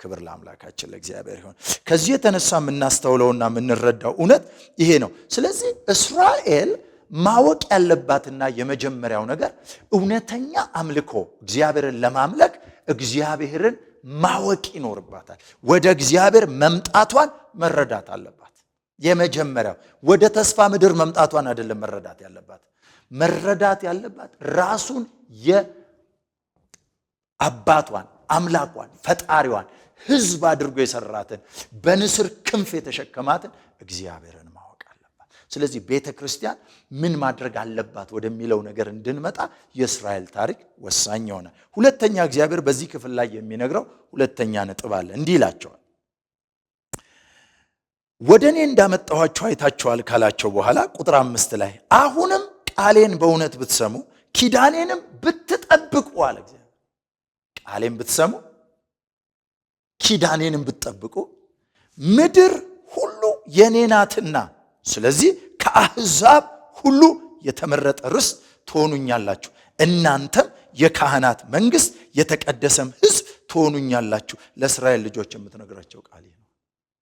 ክብር ለአምላካችን ለእግዚአብሔር ይሁን። ከዚህ የተነሳ የምናስተውለውና የምንረዳው እውነት ይሄ ነው። ስለዚህ እስራኤል ማወቅ ያለባትና የመጀመሪያው ነገር እውነተኛ አምልኮ እግዚአብሔርን ለማምለክ እግዚአብሔርን ማወቅ ይኖርባታል። ወደ እግዚአብሔር መምጣቷን መረዳት አለባት። የመጀመሪያው ወደ ተስፋ ምድር መምጣቷን አይደለም መረዳት ያለባት። መረዳት ያለባት ራሱን የአባቷን አምላኳን ፈጣሪዋን ሕዝብ አድርጎ የሰራትን በንስር ክንፍ የተሸከማትን እግዚአብሔርን ማወቅ አለባት። ስለዚህ ቤተ ክርስቲያን ምን ማድረግ አለባት ወደሚለው ነገር እንድንመጣ የእስራኤል ታሪክ ወሳኝ ሆነ። ሁለተኛ እግዚአብሔር በዚህ ክፍል ላይ የሚነግረው ሁለተኛ ነጥብ አለ። እንዲህ ይላቸዋል፣ ወደኔ እንዳመጣኋችሁ አይታችኋል ካላቸው በኋላ ቁጥር 5 ላይ አሁንም ቃሌን በእውነት ብትሰሙ ኪዳኔንም ብትጠብቁ አለ እግዚአብሔር። ቃሌን ብትሰሙ ኪዳኔንም ብትጠብቁ ምድር ሁሉ የኔ ናትና ስለዚህ ከአሕዛብ ሁሉ የተመረጠ ርስት ትሆኑኛላችሁ፣ እናንተም የካህናት መንግስት የተቀደሰም ሕዝብ ትሆኑኛላችሁ። ለእስራኤል ልጆች የምትነግራቸው ቃል ነው።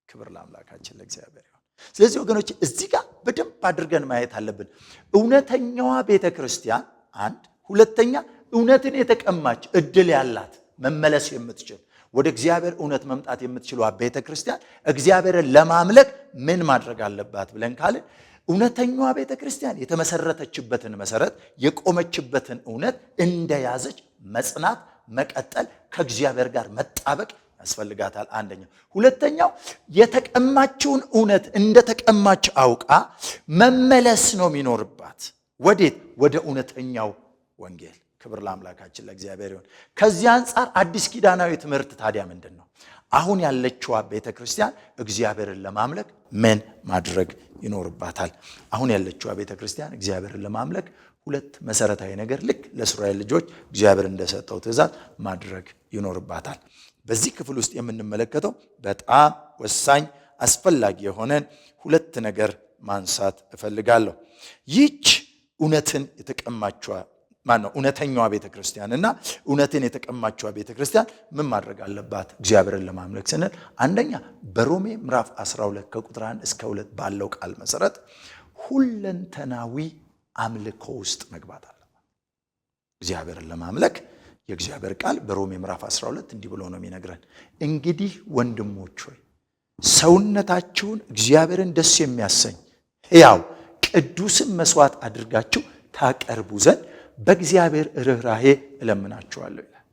ክብር ለአምላካችን ለእግዚአብሔር ይሁን። ስለዚህ ወገኖች እዚህ ጋር በደንብ አድርገን ማየት አለብን። እውነተኛዋ ቤተክርስቲያን አንድ፣ ሁለተኛ እውነትን የተቀማች እድል ያላት መመለስ የምትችል ወደ እግዚአብሔር እውነት መምጣት የምትችለው ቤተክርስቲያን እግዚአብሔርን ለማምለክ ምን ማድረግ አለባት ብለን ካልን እውነተኛዋ ቤተክርስቲያን የተመሰረተችበትን መሰረት የቆመችበትን እውነት እንደያዘች መጽናት፣ መቀጠል፣ ከእግዚአብሔር ጋር መጣበቅ ያስፈልጋታል። አንደኛው። ሁለተኛው የተቀማችውን እውነት እንደተቀማች አውቃ መመለስ ነው የሚኖርባት። ወዴት? ወደ እውነተኛው ወንጌል። ክብር ለአምላካችን ለእግዚአብሔር ይሁን። ከዚህ አንጻር አዲስ ኪዳናዊ ትምህርት ታዲያ ምንድን ነው? አሁን ያለችዋ ቤተክርስቲያን እግዚአብሔርን ለማምለክ ምን ማድረግ ይኖርባታል? አሁን ያለችዋ ቤተክርስቲያን እግዚአብሔርን ለማምለክ ሁለት መሰረታዊ ነገር ልክ ለእስራኤል ልጆች እግዚአብሔር እንደሰጠው ትእዛዝ ማድረግ ይኖርባታል። በዚህ ክፍል ውስጥ የምንመለከተው በጣም ወሳኝ አስፈላጊ የሆነን ሁለት ነገር ማንሳት እፈልጋለሁ። ይህች እውነትን የተቀማችዋ እውነተኛዋ ቤተክርስቲያን እና እውነትን የተቀማችዋ ቤተክርስቲያን ምን ማድረግ አለባት? እግዚአብሔርን ለማምለክ ስንል አንደኛ በሮሜ ምዕራፍ 12 ከቁጥር 1 እስከ 2 ባለው ቃል መሰረት ሁለንተናዊ አምልኮ ውስጥ መግባት አለባት። እግዚአብሔርን ለማምለክ የእግዚአብሔር ቃል በሮሜ ምዕራፍ 12 እንዲህ ብሎ ነው የሚነግረን። እንግዲህ ወንድሞች ሆይ ሰውነታችሁን እግዚአብሔርን ደስ የሚያሰኝ ሕያው ቅዱስም መስዋዕት አድርጋችሁ ታቀርቡ ዘንድ በእግዚአብሔር ርኅራኄ እለምናችኋለሁ ይላል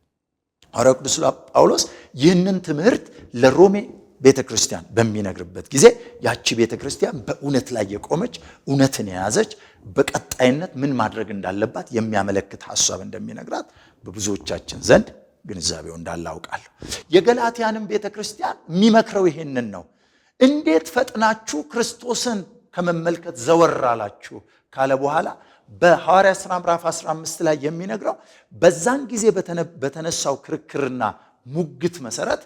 ሐዋርያው ቅዱስ ጳውሎስ። ይህንን ትምህርት ለሮሜ ቤተክርስቲያን በሚነግርበት ጊዜ ያቺ ቤተክርስቲያን በእውነት ላይ የቆመች እውነትን የያዘች በቀጣይነት ምን ማድረግ እንዳለባት የሚያመለክት ሐሳብ እንደሚነግራት በብዙዎቻችን ዘንድ ግንዛቤው እንዳለ አውቃለሁ። የገላትያንም ቤተክርስቲያን የሚመክረው ይሄንን ነው። እንዴት ፈጥናችሁ ክርስቶስን ከመመልከት ዘወር አላችሁ ካለ በኋላ በሐዋርያት ሥራ ምዕራፍ 15 ላይ የሚነግረው በዛን ጊዜ በተነሳው ክርክርና ሙግት መሰረት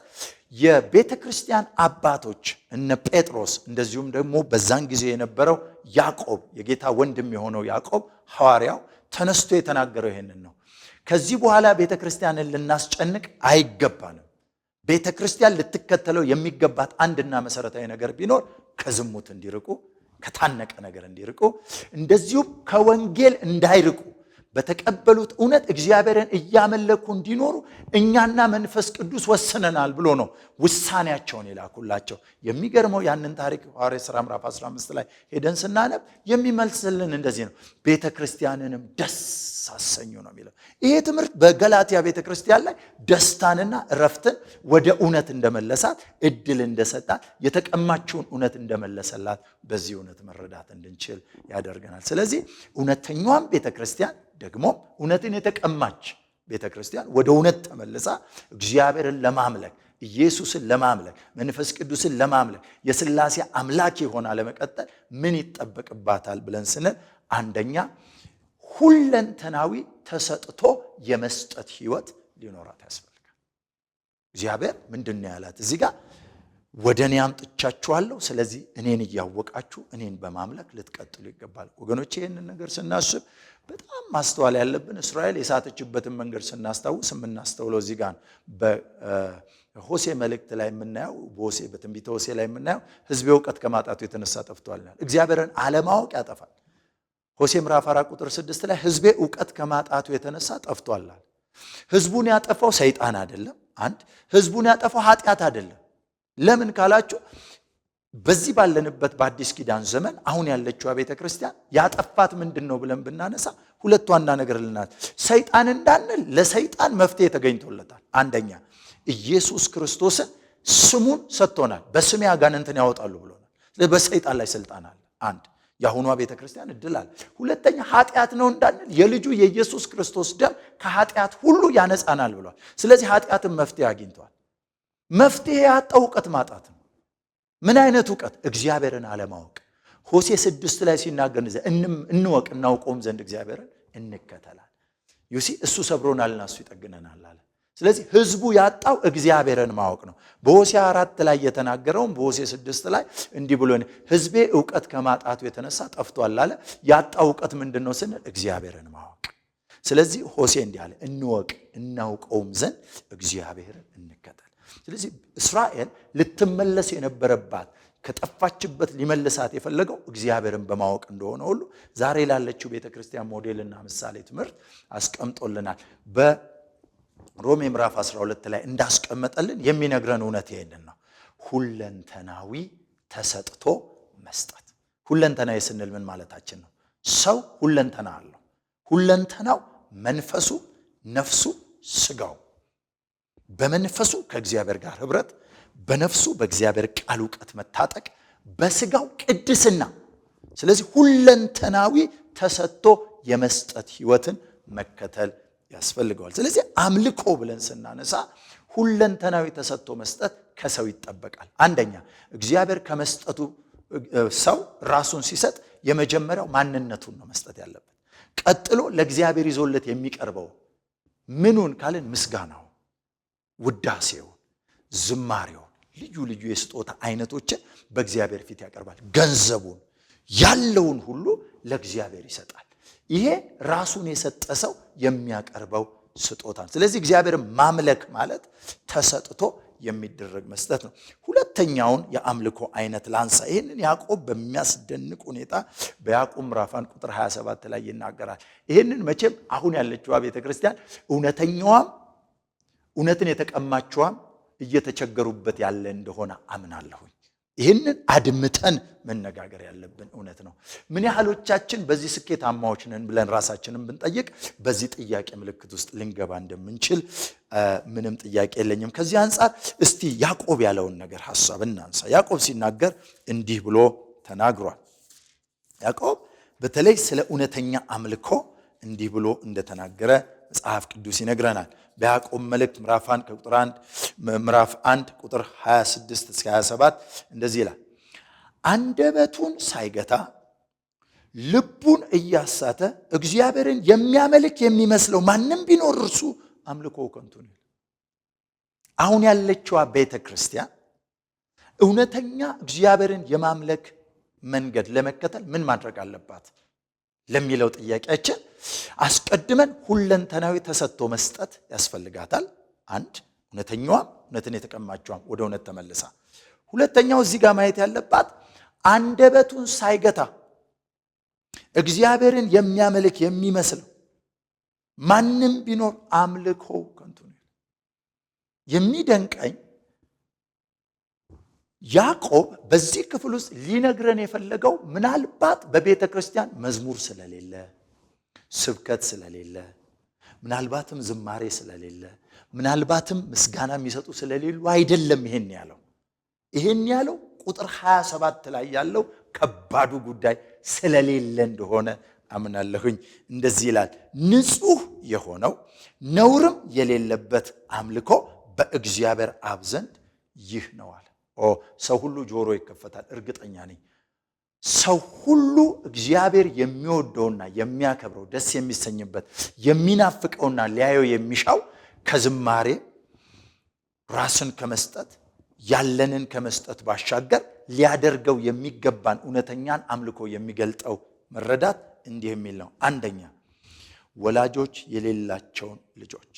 የቤተክርስቲያን አባቶች እነ ጴጥሮስ እንደዚሁም ደግሞ በዛን ጊዜ የነበረው ያዕቆብ የጌታ ወንድም የሆነው ያዕቆብ ሐዋርያው ተነስቶ የተናገረው ይሄንን ነው። ከዚህ በኋላ ቤተክርስቲያንን ልናስጨንቅ አይገባንም። ቤተክርስቲያን ልትከተለው የሚገባት አንድና መሰረታዊ ነገር ቢኖር ከዝሙት እንዲርቁ፣ ከታነቀ ነገር እንዲርቁ፣ እንደዚሁም ከወንጌል እንዳይርቁ በተቀበሉት እውነት እግዚአብሔርን እያመለኩ እንዲኖሩ እኛና መንፈስ ቅዱስ ወስነናል ብሎ ነው ውሳኔያቸውን የላኩላቸው። የሚገርመው ያንን ታሪክ ሐዋርያት ሥራ ምዕራፍ 15 ላይ ሄደን ስናነብ የሚመልስልን እንደዚህ ነው። ቤተክርስቲያንንም ደስ አሰኙ ነው የሚለው። ይሄ ትምህርት በገላትያ ቤተክርስቲያን ላይ ደስታንና እረፍትን ወደ እውነት እንደመለሳት፣ እድል እንደሰጣት፣ የተቀማችውን እውነት እንደመለሰላት በዚህ እውነት መረዳት እንድንችል ያደርገናል። ስለዚህ እውነተኛዋም ቤተክርስቲያን ደግሞ እውነትን የተቀማች ቤተክርስቲያን ወደ እውነት ተመልሳ እግዚአብሔርን ለማምለክ፣ ኢየሱስን ለማምለክ፣ መንፈስ ቅዱስን ለማምለክ፣ የሥላሴ አምላክ ሆና ለመቀጠል ምን ይጠበቅባታል ብለን ስንል አንደኛ ሁለንተናዊ ተሰጥቶ የመስጠት ህይወት ሊኖራት ያስፈልጋል። እግዚአብሔር ምንድን ነው ያላት እዚህ ጋር? ወደ እኔ አምጥቻችኋለሁ፣ ስለዚህ እኔን እያወቃችሁ እኔን በማምለክ ልትቀጥሉ ይገባል። ወገኖቼ ይህንን ነገር ስናስብ በጣም ማስተዋል ያለብን እስራኤል የሳተችበትን መንገድ ስናስታውስ የምናስተውለው እዚህ ጋር በሆሴ መልእክት ላይ የምናየው በትንቢተ ሆሴ ላይ የምናየው ሕዝቤ እውቀት ከማጣቱ የተነሳ ጠፍቷል። እግዚአብሔርን አለማወቅ ያጠፋል። ሆሴ ምዕራፍ 4 ቁጥር 6 ላይ ሕዝቤ እውቀት ከማጣቱ የተነሳ ጠፍቷል። ሕዝቡን ያጠፋው ሰይጣን አይደለም። አንድ ሕዝቡን ያጠፋው ኃጢአት አይደለም። ለምን ካላችሁ በዚህ ባለንበት በአዲስ ኪዳን ዘመን አሁን ያለችው ቤተክርስቲያን ያጠፋት ምንድነው ብለን ብናነሳ ሁለት ዋና ነገር ልናት ሰይጣን እንዳንል ለሰይጣን መፍትሄ ተገኝቶለታል። አንደኛ ኢየሱስ ክርስቶስን ስሙን ሰጥቶናል። በስሜ አጋንንትን ያወጣሉ ብሎናል። ስለዚህ በሰይጣን ላይ ስልጣን አለ። አንድ የአሁኗ ቤተክርስቲያን እድል አለ። ሁለተኛ ኃጢአት ነው እንዳንል የልጁ የኢየሱስ ክርስቶስ ደም ከኃጢአት ሁሉ ያነጻናል ብሏል። ስለዚህ ኃጢአትን መፍትሄ አግኝቷል። መፍትሄ ያጣው እውቀት ማጣት ነው። ምን አይነት ዕውቀት? እግዚአብሔርን አለማወቅ። ሆሴዕ 6 ላይ ሲናገር እንወቅ እናውቀውም ዘንድ እግዚአብሔርን እንከተላል። ዩሲ እሱ ሰብሮናልና እሱ ይጠግነናል አለ። ስለዚህ ህዝቡ ያጣው እግዚአብሔርን ማወቅ ነው። በሆሴዕ 4 ላይ የተናገረውም በሆሴዕ 6 ላይ እንዲህ ብሎ ህዝቤ ዕውቀት ከማጣቱ የተነሳ ጠፍቷል አለ። ያጣው ዕውቀት ምንድነው ስንል እግዚአብሔርን ማወቅ። ስለዚህ ሆሴዕ እንዲህ አለ፣ እንወቅ እናውቀውም ዘንድ እግዚአብሔርን እንከተል። ስለዚህ እስራኤል ልትመለስ የነበረባት ከጠፋችበት ሊመልሳት የፈለገው እግዚአብሔርን በማወቅ እንደሆነ ሁሉ ዛሬ ላለችው ቤተክርስቲያን ሞዴልና ምሳሌ ትምህርት አስቀምጦልናል። በሮሜ ምዕራፍ 12 ላይ እንዳስቀመጠልን የሚነግረን እውነት ይሄንን ነው። ሁለንተናዊ ተሰጥቶ መስጠት። ሁለንተናዊ ስንል ምን ማለታችን ነው? ሰው ሁለንተና አለው። ሁለንተናው መንፈሱ፣ ነፍሱ፣ ስጋው። በመንፈሱ ከእግዚአብሔር ጋር ህብረት፣ በነፍሱ በእግዚአብሔር ቃል ዕውቀት መታጠቅ፣ በስጋው ቅድስና። ስለዚህ ሁለንተናዊ ተሰጥቶ የመስጠት ህይወትን መከተል ያስፈልገዋል። ስለዚህ አምልኮ ብለን ስናነሳ ሁለንተናዊ ተሰጥቶ መስጠት ከሰው ይጠበቃል። አንደኛ እግዚአብሔር ከመስጠቱ ሰው ራሱን ሲሰጥ የመጀመሪያው ማንነቱን ነው መስጠት ያለበት። ቀጥሎ ለእግዚአብሔር ይዞለት የሚቀርበው ምኑን ካልን ምስጋናው፣ ውዳሴው፣ ዝማሬው፣ ልዩ ልዩ የስጦታ አይነቶችን በእግዚአብሔር ፊት ያቀርባል። ገንዘቡን ያለውን ሁሉ ለእግዚአብሔር ይሰጣል። ይሄ ራሱን የሰጠ ሰው የሚያቀርበው ስጦታ ነው። ስለዚህ እግዚአብሔርን ማምለክ ማለት ተሰጥቶ የሚደረግ መስጠት ነው። ሁለተኛውን የአምልኮ አይነት ላንሳ። ይህንን ያዕቆብ በሚያስደንቅ ሁኔታ በያዕቆብ ምዕራፍ 1 ቁጥር 27 ላይ ይናገራል። ይህንን መቼም አሁን ያለችዋ ቤተክርስቲያን እውነተኛዋም እውነትን የተቀማችዋም እየተቸገሩበት ያለ እንደሆነ አምናለሁኝ። ይህንን አድምጠን መነጋገር ያለብን እውነት ነው። ምን ያህሎቻችን በዚህ ስኬታማዎች ነን ብለን ራሳችንን ብንጠይቅ በዚህ ጥያቄ ምልክት ውስጥ ልንገባ እንደምንችል ምንም ጥያቄ የለኝም። ከዚህ አንጻር እስቲ ያዕቆብ ያለውን ነገር ሐሳብ እናንሳ። ያዕቆብ ሲናገር እንዲህ ብሎ ተናግሯል። ያዕቆብ በተለይ ስለ እውነተኛ አምልኮ እንዲህ ብሎ እንደተናገረ መጽሐፍ ቅዱስ ይነግረናል። በያዕቆብ መልእክት ምዕራፍ 1 ቁጥር 26 እስከ 27 እንደዚህ ይላል። አንደበቱን ሳይገታ ልቡን እያሳተ እግዚአብሔርን የሚያመልክ የሚመስለው ማንም ቢኖር እርሱ አምልኮ ከንቱ ነው። አሁን ያለችዋ ቤተክርስቲያን እውነተኛ እግዚአብሔርን የማምለክ መንገድ ለመከተል ምን ማድረግ አለባት ለሚለው ጥያቄያችን አስቀድመን ሁለንተናዊ ተሰጥቶ መስጠት ያስፈልጋታል። አንድ እውነተኛዋም እውነትን የተቀማችዋም ወደ እውነት ተመልሳ፣ ሁለተኛው እዚህ ጋር ማየት ያለባት አንደበቱን ሳይገታ እግዚአብሔርን የሚያመልክ የሚመስለው ማንም ቢኖር አምልኮ ከንቱ ነው። የሚደንቀኝ ያዕቆብ በዚህ ክፍል ውስጥ ሊነግረን የፈለገው ምናልባት በቤተ ክርስቲያን መዝሙር ስለሌለ፣ ስብከት ስለሌለ፣ ምናልባትም ዝማሬ ስለሌለ፣ ምናልባትም ምስጋና የሚሰጡ ስለሌሉ አይደለም ይሄን ያለው ቁጥር 27 ላይ ያለው ከባዱ ጉዳይ ስለሌለ እንደሆነ አምናለሁኝ። እንደዚህ ይላል፣ ንጹሕ የሆነው ነውርም የሌለበት አምልኮ በእግዚአብሔር አብ ዘንድ ይህ ነው አለ። ሰው ሁሉ ጆሮ ይከፈታል። እርግጠኛ ነኝ ሰው ሁሉ እግዚአብሔር የሚወደውና የሚያከብረው ደስ የሚሰኝበት የሚናፍቀውና ሊያየው የሚሻው ከዝማሬ ራስን ከመስጠት ያለንን ከመስጠት ባሻገር ሊያደርገው የሚገባን እውነተኛን አምልኮ የሚገልጠው መረዳት እንዲህ የሚል ነው። አንደኛ ወላጆች የሌላቸውን ልጆች፣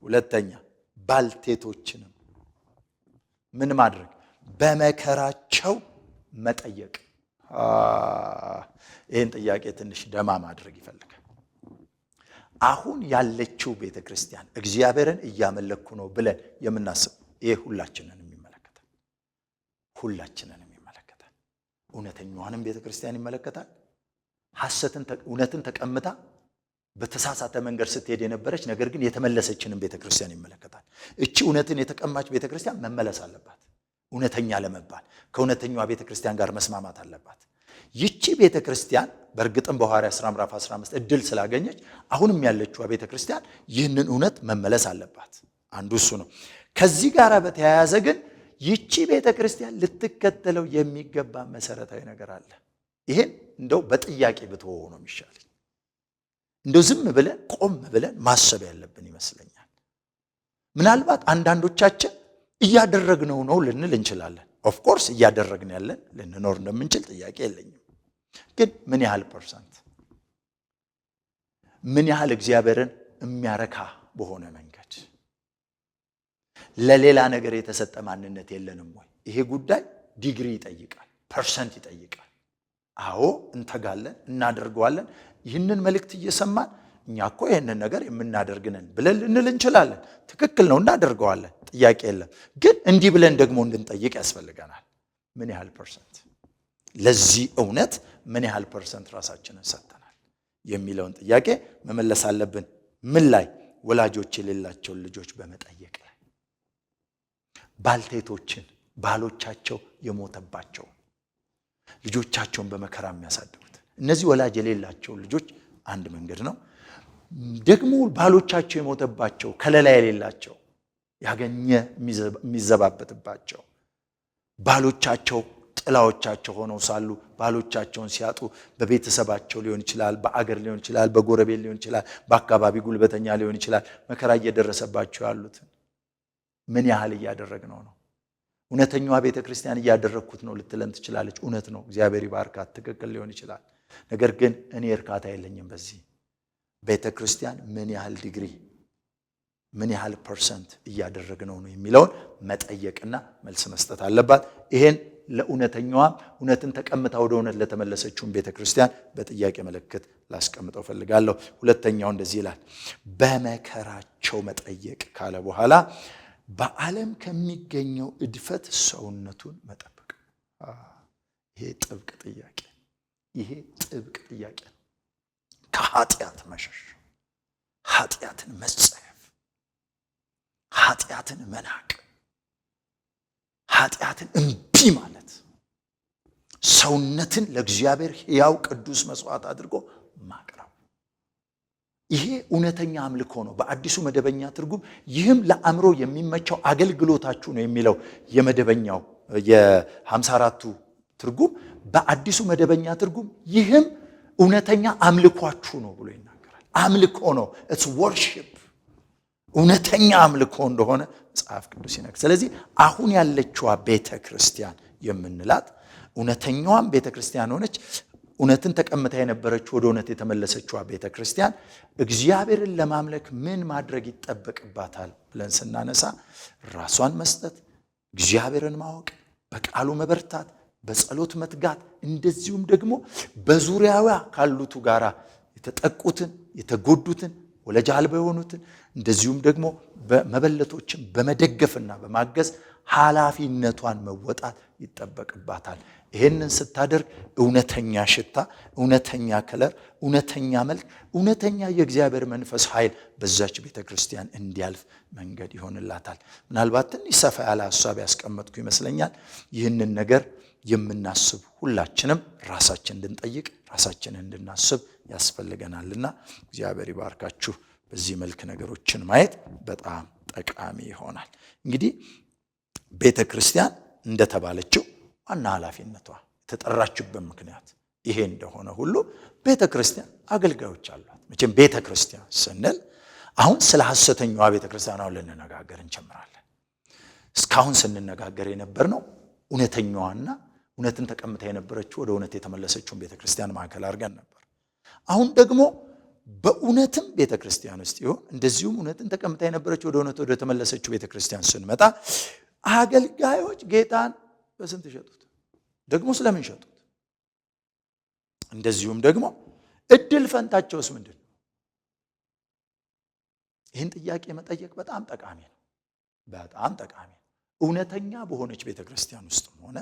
ሁለተኛ ባልቴቶችንም ምን ማድረግ? በመከራቸው መጠየቅ። ይህን ጥያቄ ትንሽ ደማ ማድረግ ይፈልጋል። አሁን ያለችው ቤተክርስቲያን እግዚአብሔርን እያመለኩ ነው ብለን የምናስብ ይሄ ሁላችንን የሚመለከታል። እውነተኛዋንም ቤተክርስቲያን ይመለከታል። እውነትን ተቀምታ በተሳሳተ መንገድ ስትሄድ የነበረች ነገር ግን የተመለሰችንን ቤተክርስቲያን ይመለከታል። እቺ እውነትን የተቀማች ቤተክርስቲያን መመለስ አለባት። እውነተኛ ለመባል ከእውነተኛዋ ቤተክርስቲያን ጋር መስማማት አለባት። ይቺ ቤተክርስቲያን በእርግጥም በሐዋርያት ሥራ ምዕራፍ 15 እድል ስላገኘች አሁንም ያለችዋ ቤተክርስቲያን ይህንን እውነት መመለስ አለባት። አንዱ እሱ ነው። ከዚህ ጋር በተያያዘ ግን ይቺ ቤተክርስቲያን ልትከተለው የሚገባ መሰረታዊ ነገር አለ። ይሄን እንደው በጥያቄ ብትወው ነው የሚሻለው። እንደው ዝም ብለን ቆም ብለን ማሰብ ያለብን ይመስለኛል። ምናልባት አንዳንዶቻችን እያደረግነው ነው ልንል እንችላለን። ኦፍ ኮርስ እያደረግን ያለን ልንኖር እንደምንችል ጥያቄ የለኝም። ግን ምን ያህል ፐርሰንት፣ ምን ያህል እግዚአብሔርን የሚያረካ በሆነ መንገድ ለሌላ ነገር የተሰጠ ማንነት የለንም ወይ? ይሄ ጉዳይ ዲግሪ ይጠይቃል፣ ፐርሰንት ይጠይቃል። አዎ እንተጋለን፣ እናደርገዋለን። ይህንን መልእክት እየሰማን እኛ እኮ ይህንን ነገር የምናደርግነን ብለን ልንል እንችላለን። ትክክል ነው፣ እናደርገዋለን፣ ጥያቄ የለም። ግን እንዲህ ብለን ደግሞ እንድንጠይቅ ያስፈልገናል። ምን ያህል ፐርሰንት ለዚህ እውነት ምን ያህል ፐርሰንት ራሳችንን ሰጥተናል የሚለውን ጥያቄ መመለስ አለብን። ምን ላይ? ወላጆች የሌላቸውን ልጆች በመጠየቅ ላይ፣ ባልቴቶችን ባሎቻቸው የሞተባቸው ልጆቻቸውን በመከራ የሚያሳድጉት እነዚህ ወላጅ የሌላቸው ልጆች አንድ መንገድ ነው። ደግሞ ባሎቻቸው የሞተባቸው ከለላ የሌላቸው ያገኘ የሚዘባበትባቸው ባሎቻቸው ጥላዎቻቸው ሆነው ሳሉ ባሎቻቸውን ሲያጡ በቤተሰባቸው ሊሆን ይችላል፣ በአገር ሊሆን ይችላል፣ በጎረቤት ሊሆን ይችላል፣ በአካባቢ ጉልበተኛ ሊሆን ይችላል። መከራ እየደረሰባቸው ያሉትን ምን ያህል እያደረግነው ነው? እውነተኛዋ ቤተክርስቲያን እያደረግኩት ነው ልትለን ትችላለች። እውነት ነው፣ እግዚአብሔር ይባርካት፣ ትክክል ሊሆን ይችላል። ነገር ግን እኔ እርካታ የለኝም በዚህ። ቤተክርስቲያን ምን ያህል ዲግሪ፣ ምን ያህል ፐርሰንት እያደረግነው ነው የሚለውን መጠየቅና መልስ መስጠት አለባት። ይሄን ለእውነተኛዋም እውነትን ተቀምጣ ወደ እውነት ለተመለሰችውን ቤተክርስቲያን በጥያቄ ምልክት ላስቀምጠው ፈልጋለሁ። ሁለተኛው እንደዚህ ይላል፣ በመከራቸው መጠየቅ ካለ በኋላ በዓለም ከሚገኘው እድፈት ሰውነቱን መጠበቅ። ይሄ ጥብቅ ጥያቄ፣ ይሄ ጥብቅ ጥያቄ ነው። ከኃጢአት መሸሽ፣ ኃጢአትን መጸየፍ፣ ኃጢአትን መናቅ፣ ኃጢአትን እምቢ ማለት፣ ሰውነትን ለእግዚአብሔር ሕያው ቅዱስ መስዋዕት አድርጎ ማቅረብ። ይሄ እውነተኛ አምልኮ ነው በአዲሱ መደበኛ ትርጉም። ይህም ለአእምሮ የሚመቸው አገልግሎታችሁ ነው የሚለው የመደበኛው የ54ቱ ትርጉም። በአዲሱ መደበኛ ትርጉም ይህም እውነተኛ አምልኳችሁ ነው ብሎ ይናገራል። አምልኮ ነው፣ it's worship። እውነተኛ አምልኮ እንደሆነ መጽሐፍ ቅዱስ ይናገራል። ስለዚህ አሁን ያለችዋ ቤተክርስቲያን የምንላት እውነተኛዋም ቤተክርስቲያን ሆነች። እውነትን ተቀምጣ የነበረችው ወደ እውነት የተመለሰችዋ ቤተክርስቲያን እግዚአብሔርን ለማምለክ ምን ማድረግ ይጠበቅባታል ብለን ስናነሳ ራሷን መስጠት፣ እግዚአብሔርን ማወቅ፣ በቃሉ መበርታት፣ በጸሎት መትጋት፣ እንደዚሁም ደግሞ በዙሪያዋ ካሉቱ ጋራ የተጠቁትን የተጎዱትን ወላጅ አልባ የሆኑትን እንደዚሁም ደግሞ በመበለቶችን በመደገፍና በማገዝ ኃላፊነቷን መወጣት ይጠበቅባታል። ይሄንን ስታደርግ እውነተኛ ሽታ፣ እውነተኛ ከለር፣ እውነተኛ መልክ፣ እውነተኛ የእግዚአብሔር መንፈስ ኃይል በዛች ቤተክርስቲያን እንዲያልፍ መንገድ ይሆንላታል። ምናልባት ትንሽ ሰፋ ያለ ሐሳብ ያስቀመጥኩ ይመስለኛል። ይህንን ነገር የምናስብ ሁላችንም ራሳችን እንድንጠይቅ፣ ራሳችን እንድናስብ ያስፈልገናልና እግዚአብሔር ይባርካችሁ። በዚህ መልክ ነገሮችን ማየት በጣም ጠቃሚ ይሆናል። እንግዲህ ቤተክርስቲያን እንደተባለችው ዋና ኃላፊነቷ የተጠራችበት ምክንያት ይሄ እንደሆነ ሁሉ ቤተክርስቲያን አገልጋዮች አሏት። መቼም ቤተክርስቲያን ስንል አሁን ስለ ሐሰተኛዋ ቤተክርስቲያን አሁን ልንነጋገር እንጀምራለን። እስካሁን ስንነጋገር የነበርነው እውነተኛዋና እውነትን ተቀምጣ የነበረችው ወደ እውነት የተመለሰችውን ቤተክርስቲያን ማዕከል አድርገን ነበር። አሁን ደግሞ በእውነትም ቤተክርስቲያን ውስጥ ይሁን እንደዚሁም እውነትን ተቀምጣ የነበረችው ወደ እውነት ወደ ተመለሰችው ቤተክርስቲያን ስንመጣ አገልጋዮች ጌታን በስንት ሸጡት? ደግሞ ስለምን ሸጡት? እንደዚሁም ደግሞ እድል ፈንታቸውስ ምንድን ነው? ይህን ጥያቄ መጠየቅ በጣም ጠቃሚ ነው። በጣም ጠቃሚ ነው። እውነተኛ በሆነች ቤተክርስቲያን ውስጥም ሆነ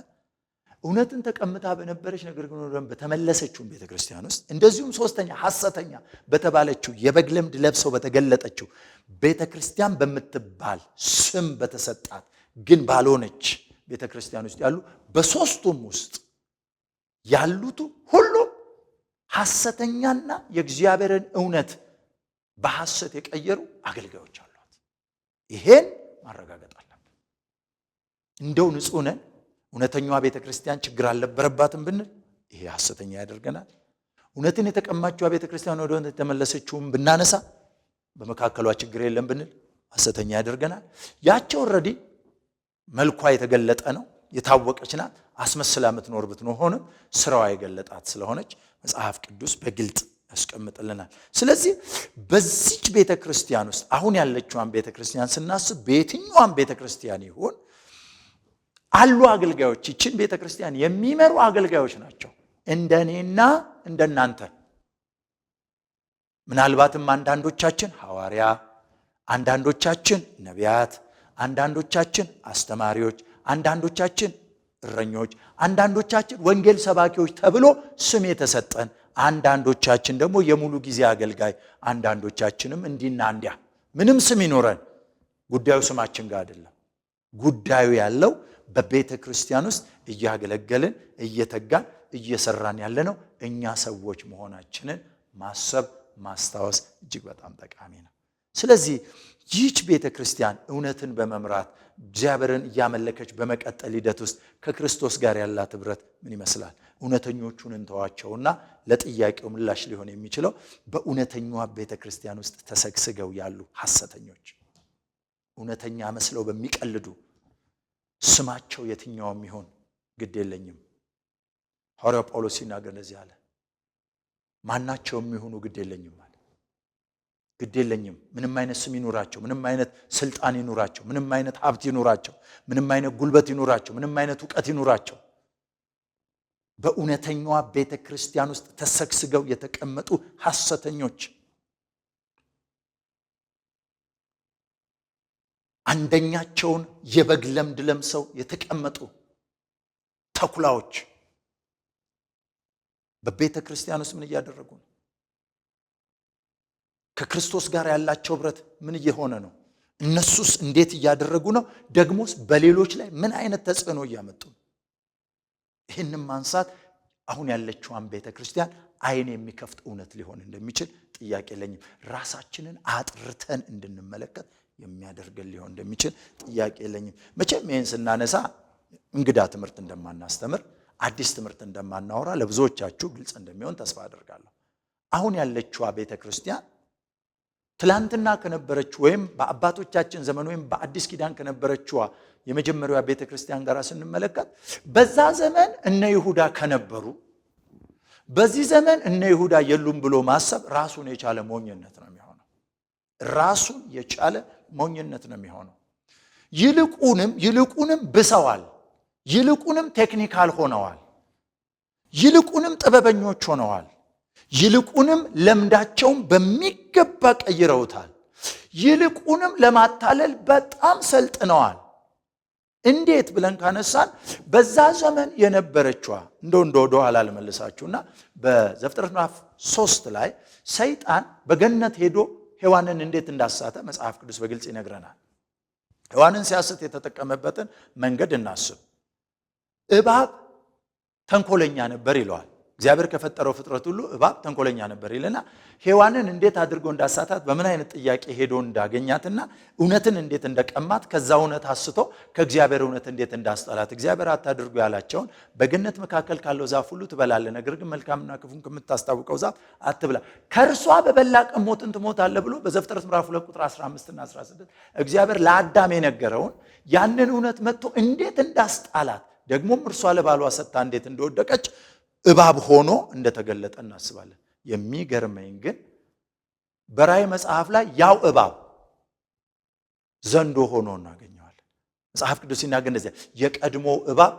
እውነትን ተቀምጣ በነበረች ነገር ግን በተመለሰችው ቤተክርስቲያን ውስጥ እንደዚሁም ሶስተኛ ሐሰተኛ በተባለችው የበግ ለምድ ለብሰው በተገለጠችው ቤተክርስቲያን በምትባል ስም በተሰጣት ግን ባልሆነች ቤተክርስቲያን ውስጥ ያሉ በሶስቱም ውስጥ ያሉት ሁሉ ሐሰተኛና የእግዚአብሔርን እውነት በሐሰት የቀየሩ አገልጋዮች አሏት። ይሄን ማረጋገጥ አለብን። እንደው ንጹህ ነን እውነተኛዋ ቤተክርስቲያን ችግር አልነበረባትም ብንል ይሄ ሐሰተኛ ያደርገናል። እውነትን የተቀማችው ቤተክርስቲያን ወደ እውነት የተመለሰችውም ብናነሳ በመካከሏ ችግር የለም ብንል ሐሰተኛ ያደርገናል። ያቸው ኦሬዲ መልኳ የተገለጠ ነው፣ የታወቀች ናት። አስመስላ የምትኖር ብትኖር ሆነ ስራዋ የገለጣት ስለሆነች መጽሐፍ ቅዱስ በግልጥ ያስቀምጥልናል። ስለዚህ በዚች ቤተክርስቲያን ውስጥ አሁን ያለችዋን ቤተክርስቲያን ስናስብ በየትኛዋም ቤተክርስቲያን ይሁን አሉ አገልጋዮች፣ ይችን ቤተክርስቲያን የሚመሩ አገልጋዮች ናቸው እንደኔና እንደናንተ። ምናልባትም አንዳንዶቻችን ሐዋርያ፣ አንዳንዶቻችን ነቢያት፣ አንዳንዶቻችን አስተማሪዎች፣ አንዳንዶቻችን እረኞች፣ አንዳንዶቻችን ወንጌል ሰባኪዎች ተብሎ ስም የተሰጠን፣ አንዳንዶቻችን ደግሞ የሙሉ ጊዜ አገልጋይ፣ አንዳንዶቻችንም እንዲና እንዲያ ምንም ስም ይኖረን ጉዳዩ ስማችን ጋር አይደለም። ጉዳዩ ያለው በቤተ ክርስቲያን ውስጥ እያገለገልን እየተጋን እየሰራን ያለነው እኛ ሰዎች መሆናችንን ማሰብ ማስታወስ እጅግ በጣም ጠቃሚ ነው። ስለዚህ ይህች ቤተ ክርስቲያን እውነትን በመምራት እግዚአብሔርን እያመለከች በመቀጠል ሂደት ውስጥ ከክርስቶስ ጋር ያላት ህብረት ምን ይመስላል? እውነተኞቹን እንተዋቸውና ለጥያቄው ምላሽ ሊሆን የሚችለው በእውነተኛዋ ቤተ ክርስቲያን ውስጥ ተሰግስገው ያሉ ሐሰተኞች፣ እውነተኛ መስለው በሚቀልዱ ስማቸው የትኛውም ይሆን ግድ የለኝም። ሐዋርያው ጳውሎስ ሲናገር እንደዚህ አለ፣ ማናቸውም ይሁኑ ግድ የለኝም አለ። ግድ የለኝም ምንም አይነት ስም ይኑራቸው፣ ምንም አይነት ስልጣን ይኑራቸው፣ ምንም አይነት ሀብት ይኑራቸው፣ ምንም አይነት ጉልበት ይኑራቸው፣ ምንም አይነት ዕውቀት ይኑራቸው፣ በእውነተኛዋ ቤተ ክርስቲያን ውስጥ ተሰግስገው የተቀመጡ ሐሰተኞች፣ አንደኛቸውን የበግ ለምድ ለምሰው የተቀመጡ ተኩላዎች በቤተ ክርስቲያን ውስጥ ምን እያደረጉ ነው? ከክርስቶስ ጋር ያላቸው ህብረት ምን እየሆነ ነው? እነሱስ እንዴት እያደረጉ ነው? ደግሞስ በሌሎች ላይ ምን አይነት ተጽዕኖ እያመጡ ነው? ይህንን ማንሳት አሁን ያለችዋን ቤተ ክርስቲያን አይን የሚከፍት እውነት ሊሆን እንደሚችል ጥያቄ የለኝም። ራሳችንን አጥርተን እንድንመለከት የሚያደርገን ሊሆን እንደሚችል ጥያቄ የለኝም። መቼም ይህን ስናነሳ እንግዳ ትምህርት እንደማናስተምር፣ አዲስ ትምህርት እንደማናወራ ለብዙዎቻችሁ ግልጽ እንደሚሆን ተስፋ አደርጋለሁ። አሁን ያለችዋ ቤተ ክርስቲያን ትላንትና ከነበረችው ወይም በአባቶቻችን ዘመን ወይም በአዲስ ኪዳን ከነበረችዋ የመጀመሪያዋ ቤተ ክርስቲያን ጋር ስንመለከት በዛ ዘመን እነ ይሁዳ ከነበሩ በዚህ ዘመን እነ ይሁዳ የሉም ብሎ ማሰብ ራሱን የቻለ ሞኝነት ነው የሚሆነው። ራሱን የቻለ ሞኝነት ነው የሚሆነው። ይልቁንም ብሰዋል፣ ይልቁንም ቴክኒካል ሆነዋል፣ ይልቁንም ጥበበኞች ሆነዋል፣ ይልቁንም ለምዳቸውን በሚገባ ቀይረውታል፣ ይልቁንም ለማታለል በጣም ሰልጥነዋል። እንዴት ብለን ካነሳን በዛ ዘመን የነበረችዋ ወደ ኋላ ልመልሳችሁና በዘፍጥረት ምዕራፍ 3 ላይ ሰይጣን በገነት ሄዶ ሔዋንን እንዴት እንዳሳተ መጽሐፍ ቅዱስ በግልጽ ይነግረናል። ሔዋንን ሲያስት የተጠቀመበትን መንገድ እናስብ። እባብ ተንኮለኛ ነበር ይለዋል። እግዚአብሔር ከፈጠረው ፍጥረት ሁሉ እባብ ተንኮለኛ ነበር ይልና ሔዋንን እንዴት አድርጎ እንዳሳታት በምን አይነት ጥያቄ ሄዶ እንዳገኛትና እውነትን እንዴት እንደቀማት ከዛ እውነት አስቶ ከእግዚአብሔር እውነት እንዴት እንዳስጣላት እግዚአብሔር አታድርጉ ያላቸውን በገነት መካከል ካለው ዛፍ ሁሉ ትበላለህ፣ ነገር ግን መልካምና ክፉን ከምታስታውቀው ዛፍ አትብላ፣ ከእርሷ በበላ ቀን ሞትን ትሞታለህ ብሎ በዘፍጥረት ምዕራፍ 2 ቁጥር 15 እና 16 እግዚአብሔር ለአዳም የነገረውን ያንን እውነት መጥቶ እንዴት እንዳስጣላት ደግሞም እርሷ ለባሏ ሰጥታ እንዴት እንደወደቀች እባብ ሆኖ እንደተገለጠ እናስባለን። የሚገርመኝ ግን በራእይ መጽሐፍ ላይ ያው እባብ ዘንዶ ሆኖ እናገኘዋለን። መጽሐፍ ቅዱስ ሲናገር እንደዚህ የቀድሞ እባብ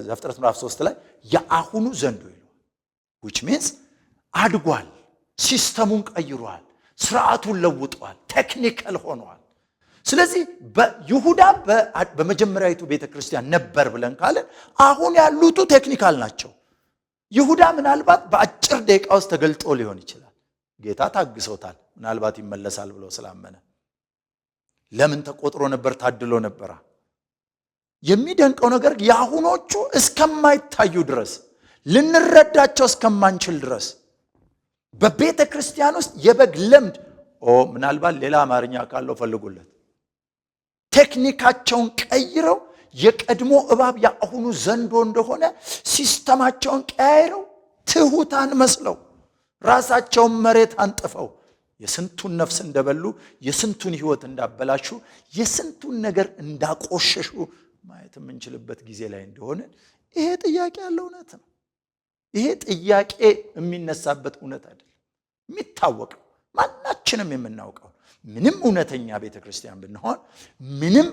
ዘፍጥረት ምዕራፍ 3 ላይ የአሁኑ ዘንዶ ይለዋል። which means አድጓል፣ ሲስተሙን ቀይሯል፣ ስርዓቱን ለውጧል፣ ቴክኒካል ሆኗል። ስለዚህ በይሁዳ በመጀመሪያዊቱ ቤተክርስቲያን ነበር ብለን ካለን አሁን ያሉቱ ቴክኒካል ናቸው። ይሁዳ ምናልባት በአጭር ደቂቃ ውስጥ ተገልጦ ሊሆን ይችላል። ጌታ ታግሶታል፣ ምናልባት ይመለሳል ብሎ ስላመነ። ለምን ተቆጥሮ ነበር? ታድሎ ነበር። የሚደንቀው ነገር የአሁኖቹ እስከማይታዩ ድረስ ልንረዳቸው እስከማንችል ድረስ በቤተ ክርስቲያን ውስጥ የበግ ለምድ ምናልባት ሌላ አማርኛ ካለው ፈልጉለት ቴክኒካቸውን ቀይረው የቀድሞ እባብ ያሁኑ ዘንዶ እንደሆነ ሲስተማቸውን ቀያይረው ትሁታን መስለው ራሳቸውን መሬት አንጥፈው የስንቱን ነፍስ እንደበሉ የስንቱን ህይወት እንዳበላሹ የስንቱን ነገር እንዳቆሸሹ ማየት የምንችልበት ጊዜ ላይ እንደሆነ ይሄ ጥያቄ ያለው እውነት ነው። ይሄ ጥያቄ የሚነሳበት እውነት አይደለም። የሚታወቀው ማናችንም የምናውቀው ምንም እውነተኛ ቤተክርስቲያን ብንሆን ምንም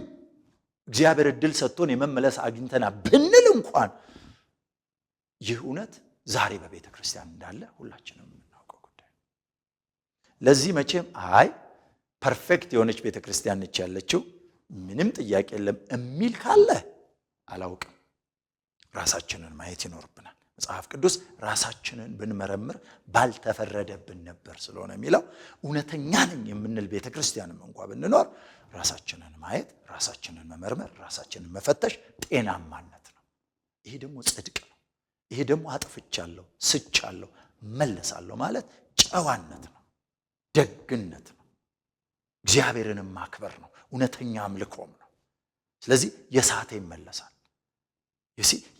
እግዚአብሔር እድል ሰጥቶን የመመለስ አግኝተና ብንል እንኳን ይህ እውነት ዛሬ በቤተክርስቲያን እንዳለ ሁላችንም የምናውቀው ጉዳይ። ለዚህ መቼም ፐርፌክት የሆነች ቤተክርስቲያን ነች ያለችው ምንም ጥያቄ የለም የሚል ካለ አላውቅም። ራሳችንን ማየት ይኖርብናል። መጽሐፍ ቅዱስ ራሳችንን ብንመረምር ባልተፈረደብን ነበር ስለሆነ የሚለው እውነተኛ ነኝ የምንል ቤተክርስቲያንም እንኳን ብንኖር ራሳችንን ማየት፣ ራሳችንን መመርመር፣ ራሳችንን መፈተሽ ጤናማነት ነው። ይሄ ደግሞ ጽድቅ ነው። ይሄ ደግሞ አጥፍቻለሁ፣ ስቻለሁ፣ መለሳለሁ ማለት ጨዋነት ነው፣ ደግነት ነው፣ እግዚአብሔርን ማክበር ነው፣ እውነተኛ አምልኮም ነው። ስለዚህ የሳተ ይመለሳል፣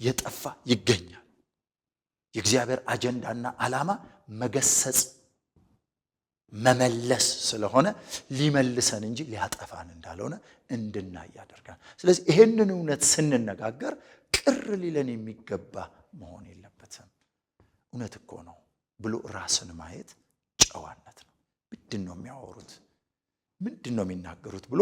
የጠፋ ይገኛል። የእግዚአብሔር አጀንዳና ዓላማ መገሰጽ መመለስ ስለሆነ ሊመልሰን እንጂ ሊያጠፋን እንዳልሆነ እንድናይ ያደርጋል። ስለዚህ ይሄንን እውነት ስንነጋገር ቅር ሊለን የሚገባ መሆን የለበትም። እውነት እኮ ነው ብሎ ራስን ማየት ጨዋነት ነው። ምንድነው የሚያወሩት ምንድነው የሚናገሩት ብሎ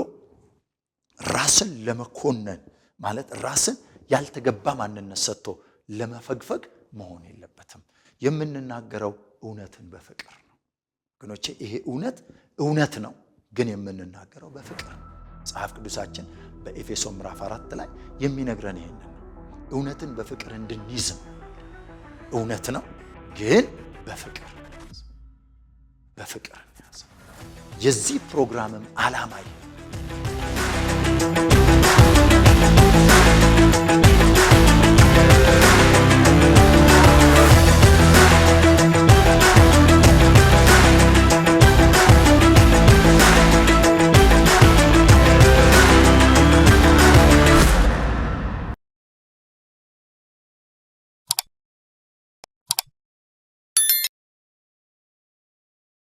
ራስን ለመኮነን ማለት ራስን ያልተገባ ማንነት ሰጥቶ ለመፈግፈግ መሆን የለበትም። የምንናገረው እውነትን በፍቅር ነው ወገኖቼ። ይሄ እውነት ነው፣ ግን የምንናገረው በፍቅር ነው። መጽሐፍ ቅዱሳችን በኤፌሶን ምዕራፍ 4 ላይ የሚነግረን ይሄንን ነው። እውነትን በፍቅር እንድንይዝ እውነት ነው፣ ግን በፍቅር እንያዝ። የዚህ ፕሮግራምም ዓላማ